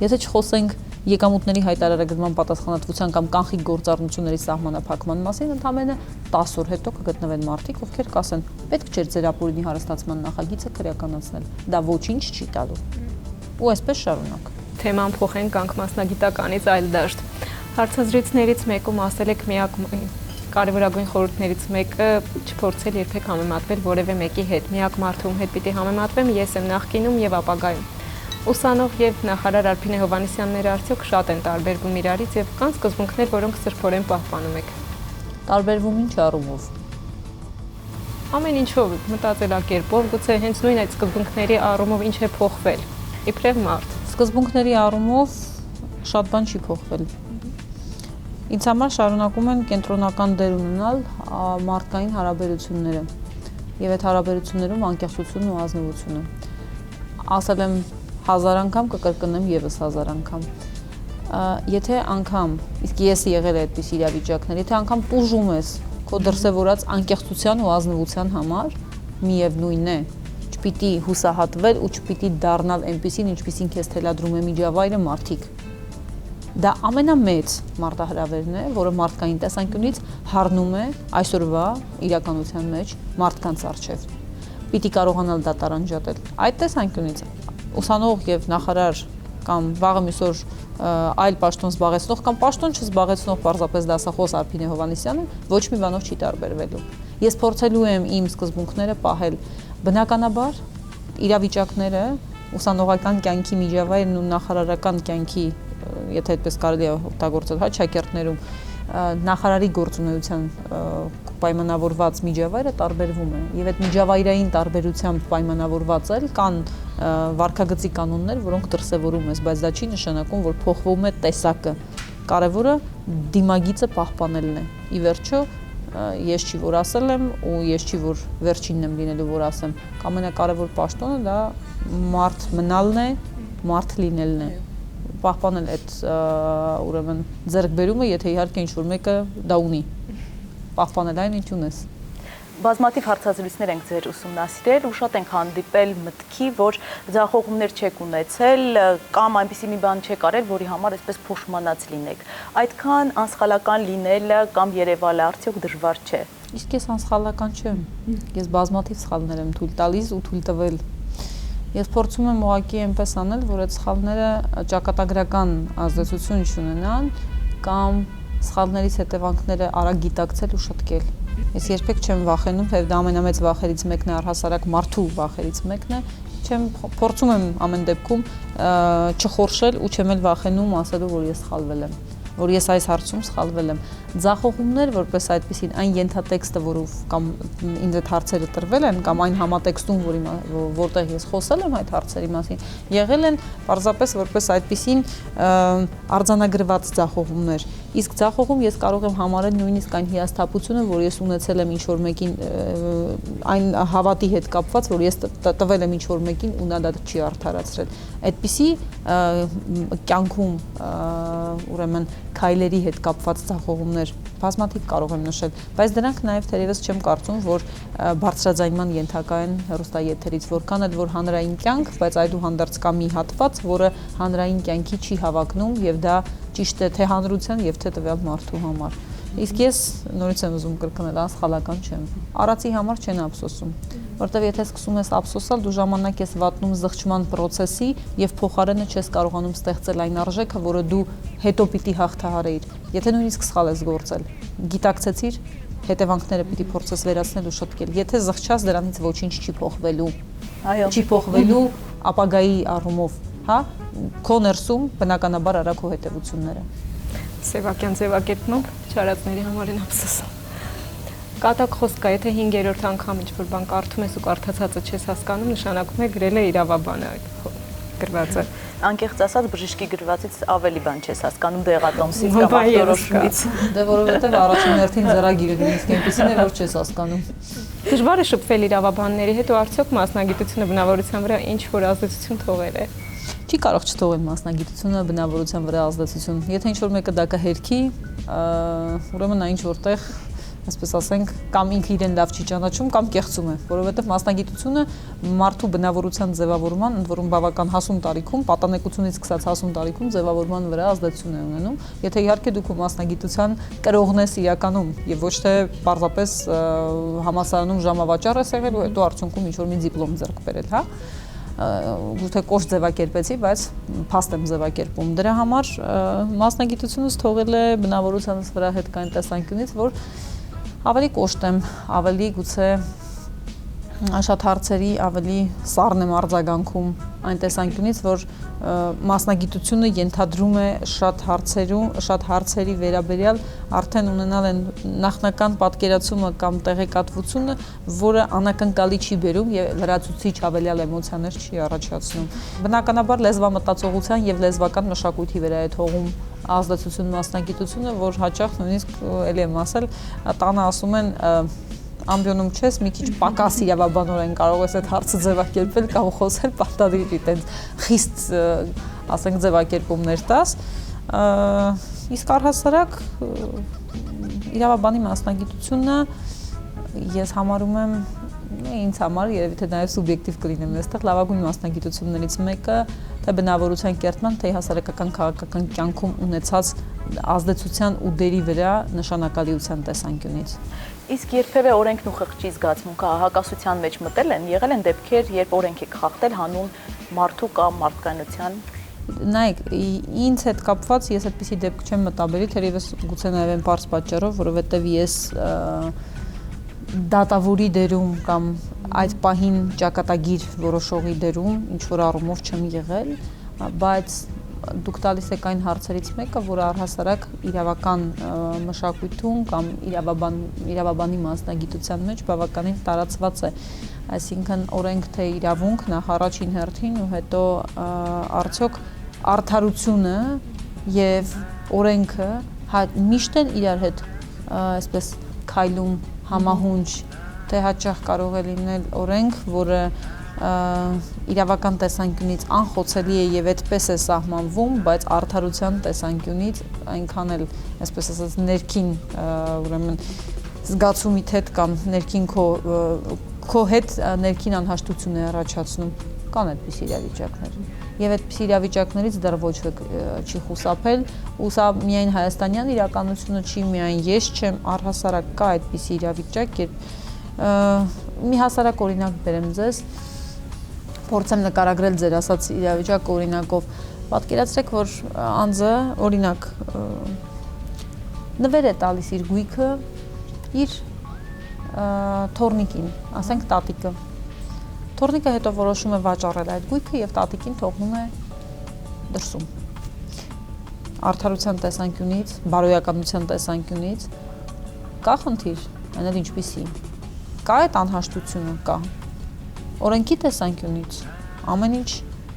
[SPEAKER 2] եթե չխոսենք եկամուտների հայտարարագրման պատասխանատվության կամ կանխիկ գործառնությունների սահմանափակման մասին, ընդամենը 10 օր հետո կգտնվեն մարդիկ, ովքեր կասեն, պետք չէր ձեր ապօրինի հարստացման նախագիծը քրեականացնել։ Դա ոչինչ չի տալու։ Ու այսպես շարունակ։
[SPEAKER 3] Թեման փոխենք կանք մասնագիտականից այլ դաշտ։ Հարցազրույցներից մեկում ասել եք միակ կարևորագույն խորհուրդներից մեկը չփորձել երբեք համեմատվել որևէ մեկի հետ։ Միակ մարդու հետ պիտի համեմատվեմ ես եմ նախկինում եւ ապագայում։ Ուսանող եւ նախարար Արփինե Հովհաննիսյանները արդյոք շատ են տարբերվում իրարից եւ կան սկզբունքներ, որոնք սրբորեն պահպանում եք։
[SPEAKER 2] Տարբերվում ինչ առումով։
[SPEAKER 3] Ամեն ինչով, մտածելակերպով, գուցե հենց նույն այդ սկզբունքների առումով ինչ է փոխվել։ Իբրև մարդ։
[SPEAKER 2] Սկզբունքների առումով շատ բան չի փոխվել։ Ինձ համար շարունակում են կենտրոնական դեր ունենալ մարդկային հարաբերությունները եւ այդ հարաբերություններում անկեղծությունն ու ազնվությունը։ Ասել եմ 1000 անգամ, կկրկնեմ եւս 1000 անգամ։ Եթե անգամ, իսկ ես եղել եմ այդպիսի իրավիճակներ, եթե անգամ տուժում ես քո դրսևորած անկեղծության ու ազնվության համար, միևնույն է, չպիտի հուսահատվել ու չպիտի դառնալ այնպիսին, ինչպիսին քեզ թելադրում է միջավայրը, մարդիկ։ Դա ամենամեծ մարտահրավերն է, որը մարդկային տեսանկյունից հառնում է այսօրվա իրականության մեջ մարդկանց առջև։ Պիտի կարողանալ դա տարանջատել։ Այդ տեսանկյունից ուսանող եւ նախարար կամ վաղը միսօր այլ պաշտոն զբաղեցնող կամ պաշտոն չզբաղեցնող պարզապես դասախոս Արփինե Հովհաննիսյանը ոչ մի բանով չի տարբերվելու։ Ես փորձելու եմ իմ սկզբունքները պահել։ Բնականաբար իրավիճակները, ուսանողական կյանքի միջավայրն ու նախարարական կյանքի, եթե այդպես կարելի է օգտագործել, հա, ճակերտներում նախարարի գործունեության պայմանավորված միջավայրը տարբերվում է եւ այդ միջավայրային տարբերությամբ պայմանավորված էլ կան վարքագծի կանոններ, որոնք դրսևորում ես, բայց դա չի նշանակում, որ փոխվում է տեսակը։ Կարևորը դիմագիծը պահպանելն է։ Ի վերջո ես չի որ ասել եմ ու ես չի որ վերջինն եմ լինելու որ ասեմ, ամենակարևոր պաշտոնը դա մարդ մնալն է, մարդ լինելն է։ Պահպանել այդ ուրեմն ձեռքբերումը, եթե իհարկե ինչ որ մեկը դա ունի, պահպանել այն ինչ ունես։
[SPEAKER 1] Բազմաթիվ հարցազրույցներ ենք ձեր ուսումնասիրել ու շատ ենք հանդիպել մտքի, որ ձախողումներ չեք ունեցել կամ այնպիսի մի բան չեք արել, որի համար այսպես փոշմանած լինեք։ Այդքան անսխալական լինելը կամ երևալը արդյոք դժվար չէ։
[SPEAKER 2] Իսկ ես անսխալական չեմ։ Ես բազմաթիվ սխալներ եմ թույլ տալիս ու թույլ տվել։ Ես փորձում եմ ուղղակի այնպես անել, որ այդ սխալները ճակատագրական ազդեցություն չունենան կամ սխալներից հետևանքները արագ գիտակցել ու շտկել։ Ես երբեք չեմ վախենում, թեև դա ամենամեծ վախերից մեկն է, առհասարակ մարդու վախերից մեկն է, փորձում եմ ամեն դեպքում չխորշել ու չեմ էլ վախենում ասելու, որ ես սխալվել եմ, որ ես այս հարցում սխալվել եմ։ Ձախողումներ, որպես այդպեսին, այն ենթատեքստը, որով կամ ինձ այդ հարցերը տրվել են, կամ այն համատեքստում, որտեղ ես խոսել եմ այդ հարցերի մասին, եղել են պարզապես որպես այդպեսին արձանագրված ձախողումներ։ Իսկ ձախողում ես կարող եմ համարել նույնիսկ այն հիասթափությունը, որ ես ունեցել եմ ինչ-որ մեկին այն հավատի հետ կապված, որ ես տվել եմ ինչ-որ մեկին ու նա դա չի արդարացրել։ Այդպիսի կյանքում ուրեմն քայլերի հետ կապված ձախողումներ բազմաթիվ կարող եմ նշել, բայց դրանք նաև թերևս չեմ կարծում, որ բարձրաձայնման ենթակա են հեռուստաեթերից, որքան էլ որ հանրային կյանք, բայց այդուհանդերձ կա մի հատված, որը հանրային կյանքի չի հավակնում եւ դա ճիշտ է թե հանրության եւ թե տվյալ մարդու համար։ Իսկ ես նորից եմ ուզում կրկնել, անսխալական չեմ։ Արածի համար չեն ափսոսում, որտեվ եթե սկսում ես ափսոսալ, դու ժամանակ ես վատնում զղջման process-ի եւ փոխարենը չես կարողանում ստեղծել այն արժեքը, որը դու հետո պիտի հաղթահարեիր։ Եթե նույնիսկ սխալ ես գործել, գիտակցեցիր, հետևանքները պիտի փորձես վերացնել ու շտկել։ Եթե զղջաս, դրանից ոչինչ չի փոխվելու։
[SPEAKER 1] Այո,
[SPEAKER 2] չի փոխվելու ապագայի առումով, հա, քո ներսում բնականաբար արա քո հետևությունները։
[SPEAKER 3] Սևակյան ձևակերպմամբ չարածների համար են ափսոսում։ Կատակ խոսք կա, եթե 5-րդ անգամ ինչ-որ բան կարդում ես ու կարդացածը չես հասկանում, նշանակում է գրել է իրավաբանը այդ գրվածը։
[SPEAKER 1] անկեղծ ասած բժշկի գրվածից ավելի բան չես հասկանում դեղատոմսից կամ ախտորոշումից։
[SPEAKER 2] Դե որովհետև առաջին հերթին ձեռագիրը նույնիսկ այնպեսին է, որ չես հասկանում։
[SPEAKER 3] Դժվար է շփվել իրավաբանների հետ ու արդյոք մասնագիտությունը բնավորության վրա ինչ որ ազդեցություն թողել է։
[SPEAKER 2] Չի կարող չթողել մասնագիտությունը բնավորության վրա ազդեցություն։ Եթե ինչ-որ մեկը դա կհերքի, ուրեմն նա ինչ-որտեղ, այսպես ասենք, կամ ինքը իրեն լավ չի ճանաչում, կամ կեղծում է, որովհետև մասնագիտությունը մարդու բնավորության ձևավորման, ընդ որում բավական հասուն տարիքում, պատանեկությունից սկսած հասուն տարիքում ձևավորման վրա ազդեցություն է ունենում, եթե իհարկե դու քո մասնագիտության կրողն ես իրականում եւ ոչ թե պարզապես համալսարանում ժամավաճառ ես եղել ու հետո արդյունքում ինչ-որ մի դիպլոմ ձեռք բերել, հա։ Գուցե կոշտ ձևակերպեցի, բայց փաստ եմ ձևակերպում։ Դրա համար մասնագիտությունս թողել է բնավորությանս վրա հետ կային տեսանկյունից, որ ավելի կոշտ եմ, ավելի գուցե շատ հարցերի ավելի սառն եմ արձագանքում այն տեսանկյունից, որ մասնագիտությունը ենթադրում է շատ հարցերի վերաբերյալ արդեն ունենալ են նախնական պատկերացումը կամ տեղեկատվությունը, որը անակնկալի չի բերում եւ լրացուցիչ հավելյալ էմոցիաներ չի առաջացնում։ Բնականաբար լեզվամտածողության եւ լեզվական մշակույթի վրա է թողում ազդեցություն մասնագիտությունը, որ հաճախ նույնիսկ էլի եմ ասել, տանը ասում են ամբիոնում չես, մի քիչ պակաս իրավաբանորեն կարող ես այդ հարցը ձևակերպել կամ խոսել պարտադիր այտենց խիստ, ասենք, ձևակերպումներ տաս, իսկ առհասարակ իրավաբանի մասնագիտությունը ես համարում եմ ինձ համար, երևի թե նաև սուբյեկտիվ կլինեմ այստեղ, լավագույն մասնագիտություններից մեկը, թե բնավորության կերտման, թե հասարակական քաղաքական կյանքում ունեցած ազդեցության ու դերի վրա նշանակալիության տեսանկյունից։
[SPEAKER 1] Իսկ երբևէ օրենքն ու խղճի զգացմունքը հակասության մեջ մտել են, եղել են դեպքեր, երբ օրենք եք խախտել հանուն մարդու կամ մարդկանության։
[SPEAKER 2] Նայեք, ինձ հետ կապված ես այդպիսի դեպք չեմ մտաբերի, թերևս գուցե նաև այն պարզ պատճառով, որովհետև ես դատավորի դերում կամ այդ պահին ճակատագիր որոշողի դերում ինչ որ առումով չեմ եղել, բայց դուք տալիս եք այն հարցերից մեկը, որը առհասարակ իրավական մշակույթում կամ իրավաբանի մասնագիտության մեջ բավականին տարածված է, այսինքն օրենք թե իրավունք նախ առաջին հերթին ու հետո արդյոք արդարությունը եւ օրենքը միշտ են իրար հետ այսպես քայլում համահունչ, թե հաճախ կարող է լինել օրենք, որը իրավական տեսանկյունից անխոցելի է եւ այդպես է սահմանվում, բայց արդարության տեսանկյունից այնքան էլ, այսպես ասած, ներքին ուրեմն զգացումիդ հետ կամ ներքին քո հետ ներքին անհաշտություն է առաջացնում, կան այդպիսի իրավիճակներ։ Եվ այդպիսի իրավիճակներից դեռ ոչ ոք չի խուսափել, ու սա միայն հայաստանյան իրականությունը չի, միայն ես չեմ, առհասարակ կա այդպիսի իրավիճակ, երբ մի հասարակ օրինակ բերեմ ձեզ, փորձեմ նկարագրել ձեր ասած իրավիճակը օրինակով, պատկերացրեք, որ անձը օրինակ նվեր է տալիս իր գույքը իր թորնիկին, ասենք տատիկը։ Թորնիկը հետո որոշում է վաճառել այդ գույքը եւ տատիկին թողնում է դրսում։ Արդարության տեսանկյունից, բարոյականության տեսանկյունից կա խնդիր, այն էլ ինչպիսի։ Կա այդ անհաշտությունը, կա։ Օրենքի տեսանկյունից ամեն ինչ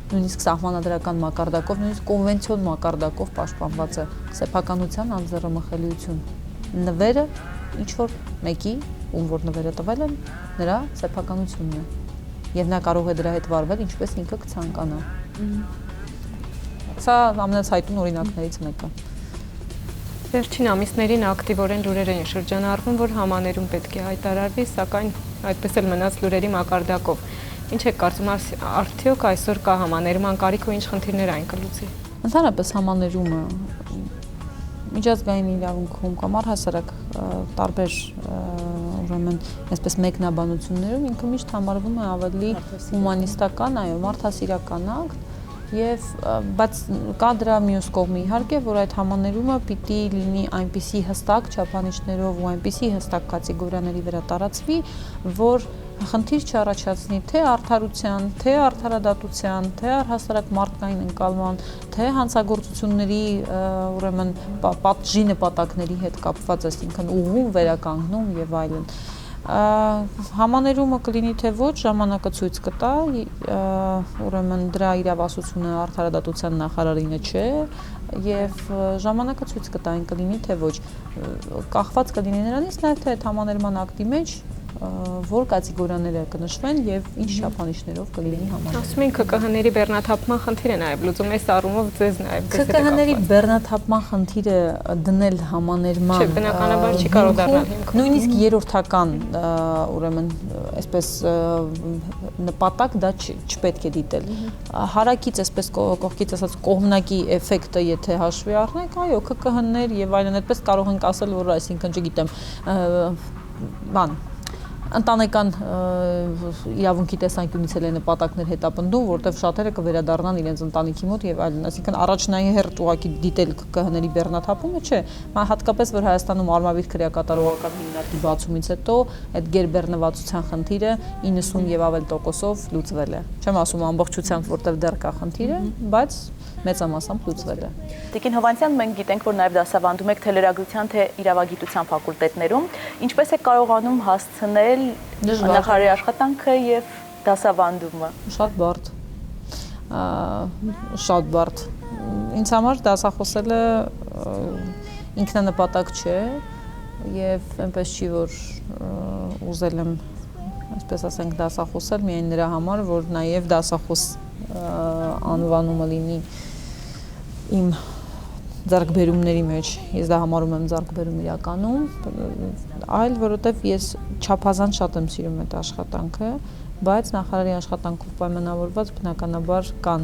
[SPEAKER 2] նույնիսկ սահմանադրական մակարդակով, նույնիսկ կոնվենցիոն մակարդակով պաշտպանված է սեփականության անձեռնմխելիություն։ Նվերը ինչ որ մեկի, ում որ նվերը տվել են, նրա սեփականությունն է։ Եվ նա կարող է դրա հետ վարվել ինչպես ինքը կցանկանա։ Սա ամենացայտուն օրինակներից մեկը։
[SPEAKER 3] Վերջին ամիսներին ակտիվորեն լուրեր էին շրջանառվում, որ համաներում պետք է հայտարարվի, սակայն այդպես էլ մնաց լուրերի մակարդակով։ Ինչ եք կարծում, արդյոք այսօր կա համաներման կարիք ու ինչ խնդիրներ այն կլուծի։
[SPEAKER 2] Ընդհանրապես համաներումը միջազգային իրավունքում կամ առհասարակ տարբեր ուրեմն այսպես մեկնաբանություններում ինքը միշտ համարվում է ավելի հումանիստական, այո, մարդասիրական ակտ, եւ բայց կա դրա մյուս կողմը իհարկե, որ այդ համաներումը պիտի լինի այնպիսի հստակ չափանիշներով ու այնպիսի հստակ կատեգորիաների վրա տարածվի, որ խնդիր չառաջացնի թե արդարության, թե արդարադատության, թե առհասարակ մարդկային ընկալման, թե հանցագործությունների ուրեմն պատժի նպատակների հետ կապված, այսինքն ուղղում վերականգնում եւ այլն։ Համաներումը կլինի թե ոչ, ժամանակը ցույց կտա, ուրեմն դրա իրավասությունը արդարադատության նախարարինը չէ, եւ ժամանակը ցույց կտա այն կլինի թե ոչ, կախված կլինի նրանից նաեւ թե այդ համաներման ակտի մեջ որ կատեգորիաները կնշվեն եւ ինչ չափանիշներով կլինի համաներումը։
[SPEAKER 3] Ասում ենք ԿՀ-ների բեռնաթափման խնդիր է նաեւ լուծում, այս առումով ձեզ նաեւ
[SPEAKER 2] ԿՀ-ների բեռնաթափման խնդիրը դնել համաներման
[SPEAKER 3] Չէ, բնականաբար չի կարող դառնալ հիմք։
[SPEAKER 2] Նույնիսկ երրորդական ուրեմն այսպես նպատակ դա չպետք է դիտել։ Հարակից այսպես կողքից ասած կողմնակի էֆեկտը եթե հաշվի առնենք, այո, ԿՀ-ներ եւ այլն այդպես կարող ենք ասել, որ այսինքն չգիտեմ, բան ընտանեկան իրավունքի տեսանկյունից էլ է նպատակներ հետապնդում, որտեղ շատերը կվերադառնան իրենց ընտանիքի մոտ եւ այլն, այսինքն առաջնահերթ ուղղակի դիտել ԿՀ-ների բեռնաթափումը չէ, հատկապես որ Հայաստանում արմավիր քրեակատարողական հիմնարկի բացումից հետո այդ գերբեռնվածության խնդիրը 90 եւ ավել տոկոսով լուծվել է։ Չեմ ասում ամբողջությամբ, որտեղ դեռ կա խնդիրը, բայց մեծամասամբ լուծվել է։
[SPEAKER 1] Տիկին Հովանեսյան, մենք գիտենք, որ նաև դասավանդում եք թե լրագրության, թե իրավագիտության ֆակուլտետներում, ինչպես եք կարողանում հասցնել նախարարի աշխատանքը եւ դասավանդումը։
[SPEAKER 2] Շատ բարդ։ Ինձ համար դասախոսելը ինքնանպատակ չէ եւ այնպես չի, որ ուզել եմ, այսպես ասենք, դասախոսել միայն նրա համար, որ նաեւ դասախոս անվանումը լինի իմ ձեռքբերումների մեջ, ես դա համարում եմ ձեռքբերում իրականում, այլ որովհետև ես չափազանց շատ եմ սիրում այդ աշխատանքը, բայց նախարարի աշխատանքով պայմանավորված բնականաբար կան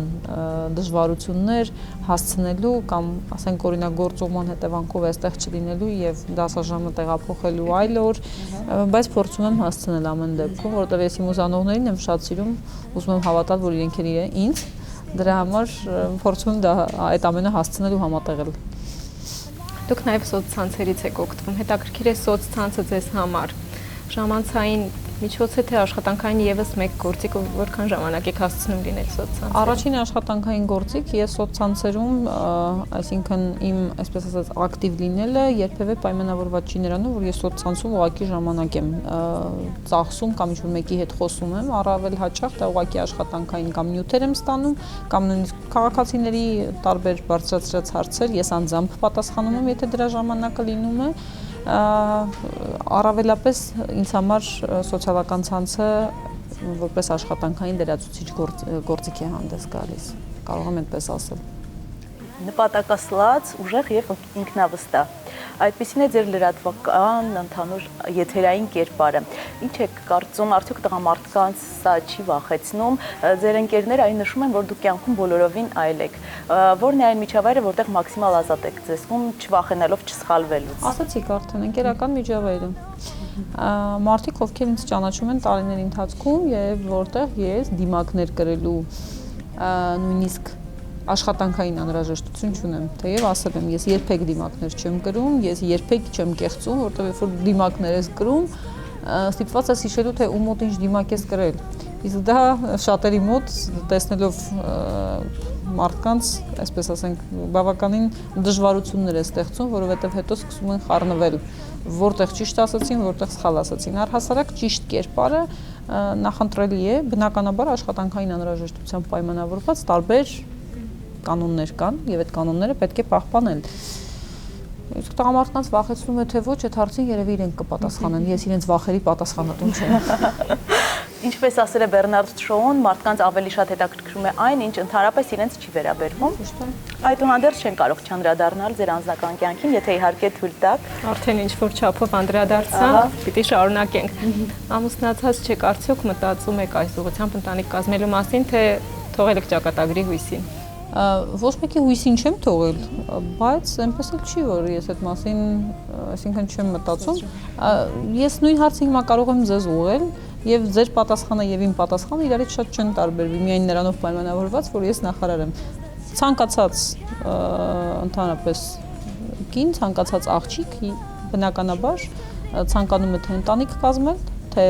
[SPEAKER 2] դժվարություններ հասցնելու կամ ասենք օրինակ գործողման հետևանքով այստեղ չլինելու եւ դասաժամը տեղափոխելու այլ օր, բայց փորձում եմ հասցնել ամեն դեպքում, որովհետև ես իմ ուսանողներին եմ շատ սիրում, ուզում եմ հավատալ, որ իրենք են ինձ, դրա համար փորձում եմ դա այդ ամենը հասցնել ու համատեղել։
[SPEAKER 3] Դուք նաև սոցցանցերից եք օգտվում, հետաքրքիր է սոցցանցը ձեզ համար ժամանցային միջոց է թե աշխատանքային եւս մեկ գործիք, որքան ժամանակ եք հասցնում լինել սոցցանցերում։
[SPEAKER 2] Առաջին աշխատանքային գործիք ես սոցցանցերում, այսինքն իմ, այսպես ասած, ակտիվ լինելը երբևէ պայմանավորված չի նրանով, որ ես սոցցանցում ուղղակի ժամանակ եմ ծախսում կամ ինչ-որ մեկի հետ խոսում եմ, առավել հաճախ դա ուղղակի աշխատանքային կամ նյութեր եմ ստանում, կամ նույնիսկ քաղաքացիների տարբեր բարձրացրած հարցեր ես անձամբ պատասխանում եմ, եթե դրա ժամանակը լինում է։ Առավելապես ինձ համար սոցիալական ցանցը որպես աշխատանքային լրացուցիչ գործիք է հանդես գալիս, կարող եմ այդպես ասել։
[SPEAKER 1] նպատակասլաց, ուժեղ եւ ինքնավստահ։ Այդպիսին է ձեր լրատվական ընդհանուր եթերային կերպարը։ Ինչ եք կարծում, արդյոք տղամարդկանց սա չի վախեցնում։ Ձեր ընկերները այն նշում են, որ դուք կյանքում բոլորովին այլ եք։ Որն է այն միջավայրը, որտեղ մաքսիմալ ազատ եք զգում, չվախենալով չսխալվելուց։
[SPEAKER 2] Ասացիք արդեն ընկերական միջավայրը։ Մարդիկ, ովքեր ինձ ճանաչում են տարիների ընթացքում եւ որտեղ ես դիմակներ կրելու նույնիսկ աշխատանքային անհրաժեշտություն չունեմ, թեև ասել եմ, ես երբեք դիմակներ չեմ կրում, ես երբեք չեմ կեղծում, որտեղ երբ որ դիմակներ ես կրում, ստիպված ես հիշելու, թե ում մոտ ինչ դիմակ ես կրել։ Իսկ դա շատերի մոտ տեսնելով մարդկանց, այսպես ասենք, բավականին դժվարություններ է ստեղծում, որովհետև հետո սկսում են խառնվել, որտեղ ճիշտ ասացին, որտեղ սխալ ասացին։ Առհասարակ ճիշտ կերպարը նախընտրելի է, բնականաբար աշխատանքային անհրաժեշտությամբ պայմանավորված տարբեր կանոններ կան եւ այդ կանոնները պետք է պահպանել։ Իսկ տղամարդկանց վախեցնում է թե ոչ, այդ հարցին երևի իրենք կպատասխանեն։ Ես իրենց վախերի պատասխանատուն չեմ։
[SPEAKER 1] Ինչպես ասել է Բեռնարդ Շոուն, մարդկանց ավելի շատ հետաքրքրում է այն, ինչ ընդհանրապես իրենց չի վերաբերվում։ Այդուհանդերձ չեն կարող չանդրադառնալ ձեր անձնական կյանքին, եթե իհարկե թույլ տաք։
[SPEAKER 3] Արդեն ինչ-որ չափով անդրադարձա, պիտի շարունակենք։ Ամուսնացած չեք արդյոք մտածում եք այս ուղղությամբ ընտանիք կազմելու մասին, թե թողել եք ճակատագրի հույսին։
[SPEAKER 2] Ոչ մեկի հույսին չեմ թողել, բայց այնպես էլ չի, որ ես այդ մասին, այսինքն չեմ մտածում։ Ես նույն հարցը հիմա կարող եմ ձեզ ուղղել եւ ձեր պատասխանը եւ իմ պատասխանը իրարից շատ չեն տարբերվի, միայն նրանով պայմանավորված, որ ես նախարար եմ։ Ցանկացած ընդհանրապես կին, ցանկացած աղջիկ բնականաբար ցանկանում է թե ընտանիք կազմել, թե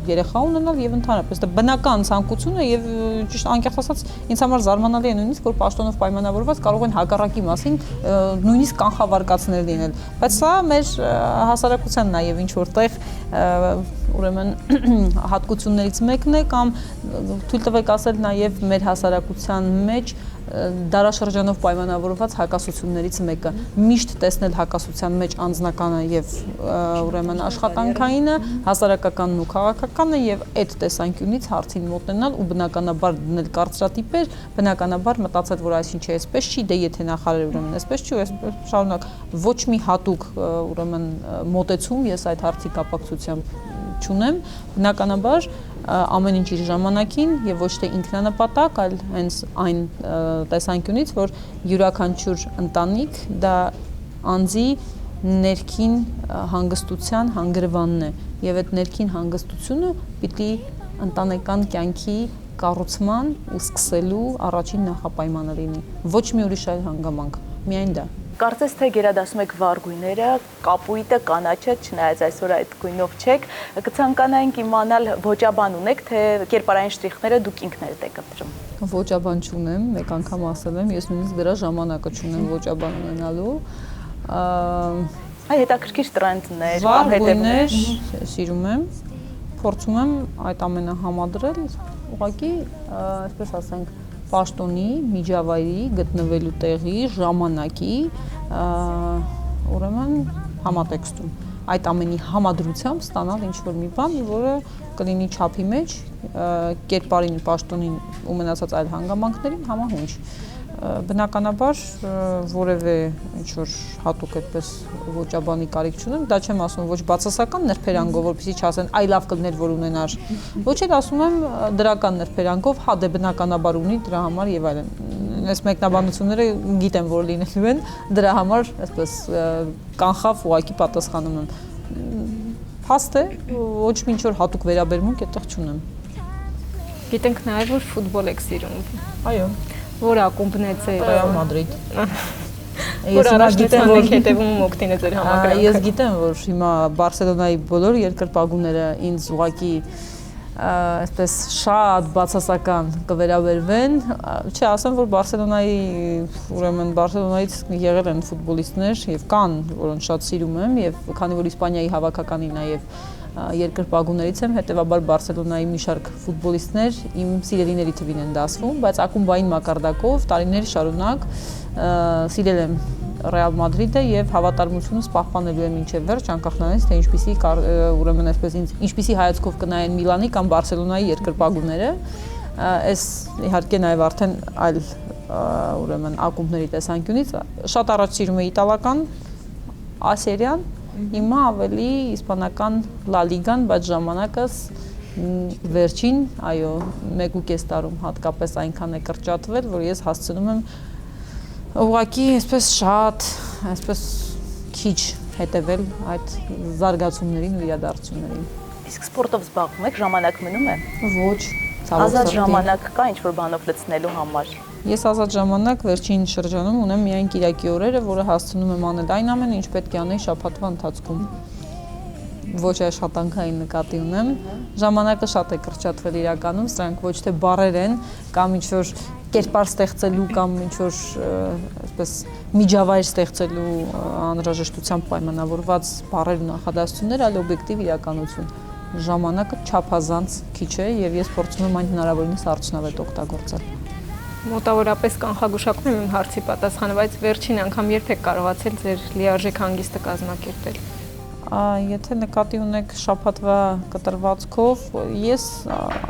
[SPEAKER 2] երեխա ունենալ եւ ընդհանրապես դա բնական ցանկություն է եւ ճիշտ անկեղծ ասած ինձ համար զարմանալի է նույնիսկ որ պաշտոնով պայմանավորված կարող են հակառակի մասին նույնիսկ կանխավարկածներ լինել բայց սա մեր հասարակության նաեւ ինչ որտեղ ուրեմն հատկություններից մեկն է կամ թույլ տվեք ասել նաեւ մեր հասարակության մեջ դարաշրջանով պայմանավորված հակասություններից մեկը միշտ տեսնել հակասության մեջ անձնականը եւ ուրեմն աշխատանքայինը հասարակականն ու քաղաքականը եւ այդ տեսանկյունից հարցին մոտենալ ու բնականաբար դնել կարծրատիպեր բնականաբար մտածել որ այսինչ է այսպես չի դե եթե նախարար ուրեմն այսպես չի ու այսպես շարունակ ոչ մի հատուկ ուրեմն մոտեցում ես այդ հարցի կապակցությամբ չունեմ բնականաբար ամեն ինչ իր ժամանակին եւ ոչ թե ինքնանպատակ, այլ հենց այն տեսանկյունից, որ յուրաքանչյուր ընտանիք դա անձի ներքին հանգստության հանգրվանն է եւ այդ ներքին հանգստությունը պիտի ընտանեկան կյանքի կառուցման ու սկսելու առաջին նախապայմանը լինի։ Ոչ մի ուրիշ այլ հանգամանք, միայն դա։
[SPEAKER 1] Կարծես թե գերադասում եք վառ գույները, կապույտը, կանաչը, չնայած այսօր այդ գույնով չեք, կցանկանայինք իմանալ ոճաբան ունեք, թե կերպարային շտրիխները դուք ինքներդ եք ընտրում։
[SPEAKER 2] Ոճաբան չունեմ, մեկ անգամ ասել եմ, ես նույնիսկ դրա ժամանակը չունեմ ոճաբան ունենալու։
[SPEAKER 1] Այ հետաքրքիր տրենդներ,
[SPEAKER 2] վառ գույներ սիրում եմ, փորձում եմ այդ ամենը համադրել, ուղղակի, այսպես ասենք, պաշտոնի, միջավայրի, գտնվելու տեղի, ժամանակի, ուրեմն համատեքստում։ Այդ ամենի համադրությամբ ստանալ ինչ-որ մի բան, որը կլինի չափի մեջ, կերպարին, պաշտոնին ու մնացած այլ հանգամանքներին համահունչ։ Բնականաբար որևէ ինչ-որ հատուկ այդպես ոճաբանի կարիք չունեմ, դա չեմ ասում ոչ բացասական նրբերանգով, որպեսզի չասեն այ լավ կլներ որ ունենար, ոչ էլ ասում եմ դրական նրբերանգով, հա դե բնականաբար ունի դրա համար եւ այլն։ Այս մեկնաբանությունները գիտեմ որ լինելու են, դրա համար այսպես կանխավ ուղակի պատասխանում եմ։ Փաստ է, ոչ մի ինչ-որ հատուկ վերաբերմունք այդտեղ չունեմ։
[SPEAKER 3] Գիտենք նաեւ որ ֆուտբոլ եք սիրում։
[SPEAKER 2] Այո։
[SPEAKER 3] Որ ակումբն է ձեր
[SPEAKER 2] Ռեալ Մադրիդ։
[SPEAKER 3] Ես գիտեմ որ հետևում օգտին է ձեր համակրանքը։
[SPEAKER 2] Ես գիտեմ որ հիմա Բարսելոնայի բոլոր երկրպագուները ինձ ուղղակի այսպես շատ բացասական կվերաբերվեն, չէ, ասեմ որ Բարսելոնայի, ուրեմն Բարսելոնայից եղել են ֆուտբոլիստներ եւ կան, որոնց շատ սիրում եմ եւ քանի որ Իսպանիայի հավաքականի նաեւ երկրպագուներից եմ, հետևաբար Բարսելոնայի մի շարք ֆուտբոլիստներ իմ սիրելիների թվին են դասվում, բայց ակումբային մակարդակով տարիներ շարունակ սիրել եմ Ռեալ Մադրիդը եւ հավատարմությունս պահպանելու եմ մինչեւ վերջ, անկախ նրանից թե ինչպիսի ուրեմն այսպես ինչպիսի հայացքով կնայեն Միլանի կամ Բարսելոնայի երկրպագուները, այս իհարկե նաեւ արդեն այլ ուրեմն ակումբների տեսանկյունից շատ առաջ սիրում էի իտալական, ասերիան, հիմա ավելի իսպանական Լա լիգան, բայց ժամանակս վերջին, այո, 1.5 տարում հատկապես այնքան է կրճատվել, որ ես հասցնում եմ ուղղակի այսպես շատ, այսպես քիչ հետևել այդ զարգացումներին ու իրադարձություններին։
[SPEAKER 1] Իսկ սպորտով զբաղվում եք, ժամանակ մնում է։
[SPEAKER 2] Ոչ,
[SPEAKER 1] Ազատ ժամանակ կա ինչ-որ բանով լցնելու համար։
[SPEAKER 2] Ես ազատ ժամանակ վերջին շրջանում ունեմ միայն կիրակի օրերը, որը հասցնում եմ անել այն ամենը, ինչ պետք է անեի շաբաթվա ընթացքում։ Ոչ աշխատանքային նկատի ունեմ։ Ժամանակը շատ է կրճատվել իրականում, սրանք ոչ թե բառեր են կամ ինչ-որ կերպար ստեղծելու կամ ինչ-որ այսպես միջավայր ստեղծելու անհրաժեշտությամբ պայմանավորված բառեր ու նախադասություններ, այլ օբյեկտիվ իրականություն։ Ժամանակը չափազանց քիչ է եւ ես փորձում եմ այն հնարավորինս արդյունավետ օգտագործել։
[SPEAKER 3] Մոտավորապես կանխագուշակում եմ իմ հարցի պատասխանը, բայց վերջին անգամ երբ եք կարողացել ձեր լիարժեք հանգիստը կազմակերպել։
[SPEAKER 2] Եթե նկատի ունեք շաբաթվա կտրվածքով, ես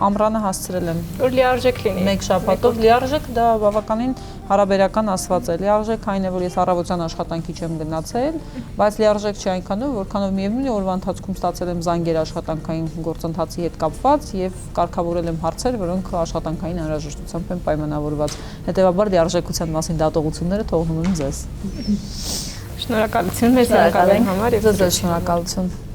[SPEAKER 2] ամռանը հասցրել եմ
[SPEAKER 3] Որ լիարժեք լինի։
[SPEAKER 2] Մեկ շաբաթով լիարժեք դա բավականին հարաբերական ասված է։ Լիարժեք այն է, որ ես առավոտյան աշխատանքի չեմ գնացել, բայց լիարժեք չի այնքանով, որքանով միևնույն է օրվա ընթացքում ստացել եմ զանգեր աշխատանքային գործընթացի հետ կապված եւ կարգավորել եմ հարցեր, որոնք աշխատանքային անհրաժեշտությամբ են պայմանավորված։ Հետևաբար լիարժեքության մասին դատողությունները թողնում եմ ձեզ։
[SPEAKER 3] Շնորհակալություն մեր զրուցակցության համար եւ
[SPEAKER 2] ձեզ շնորհակալություն։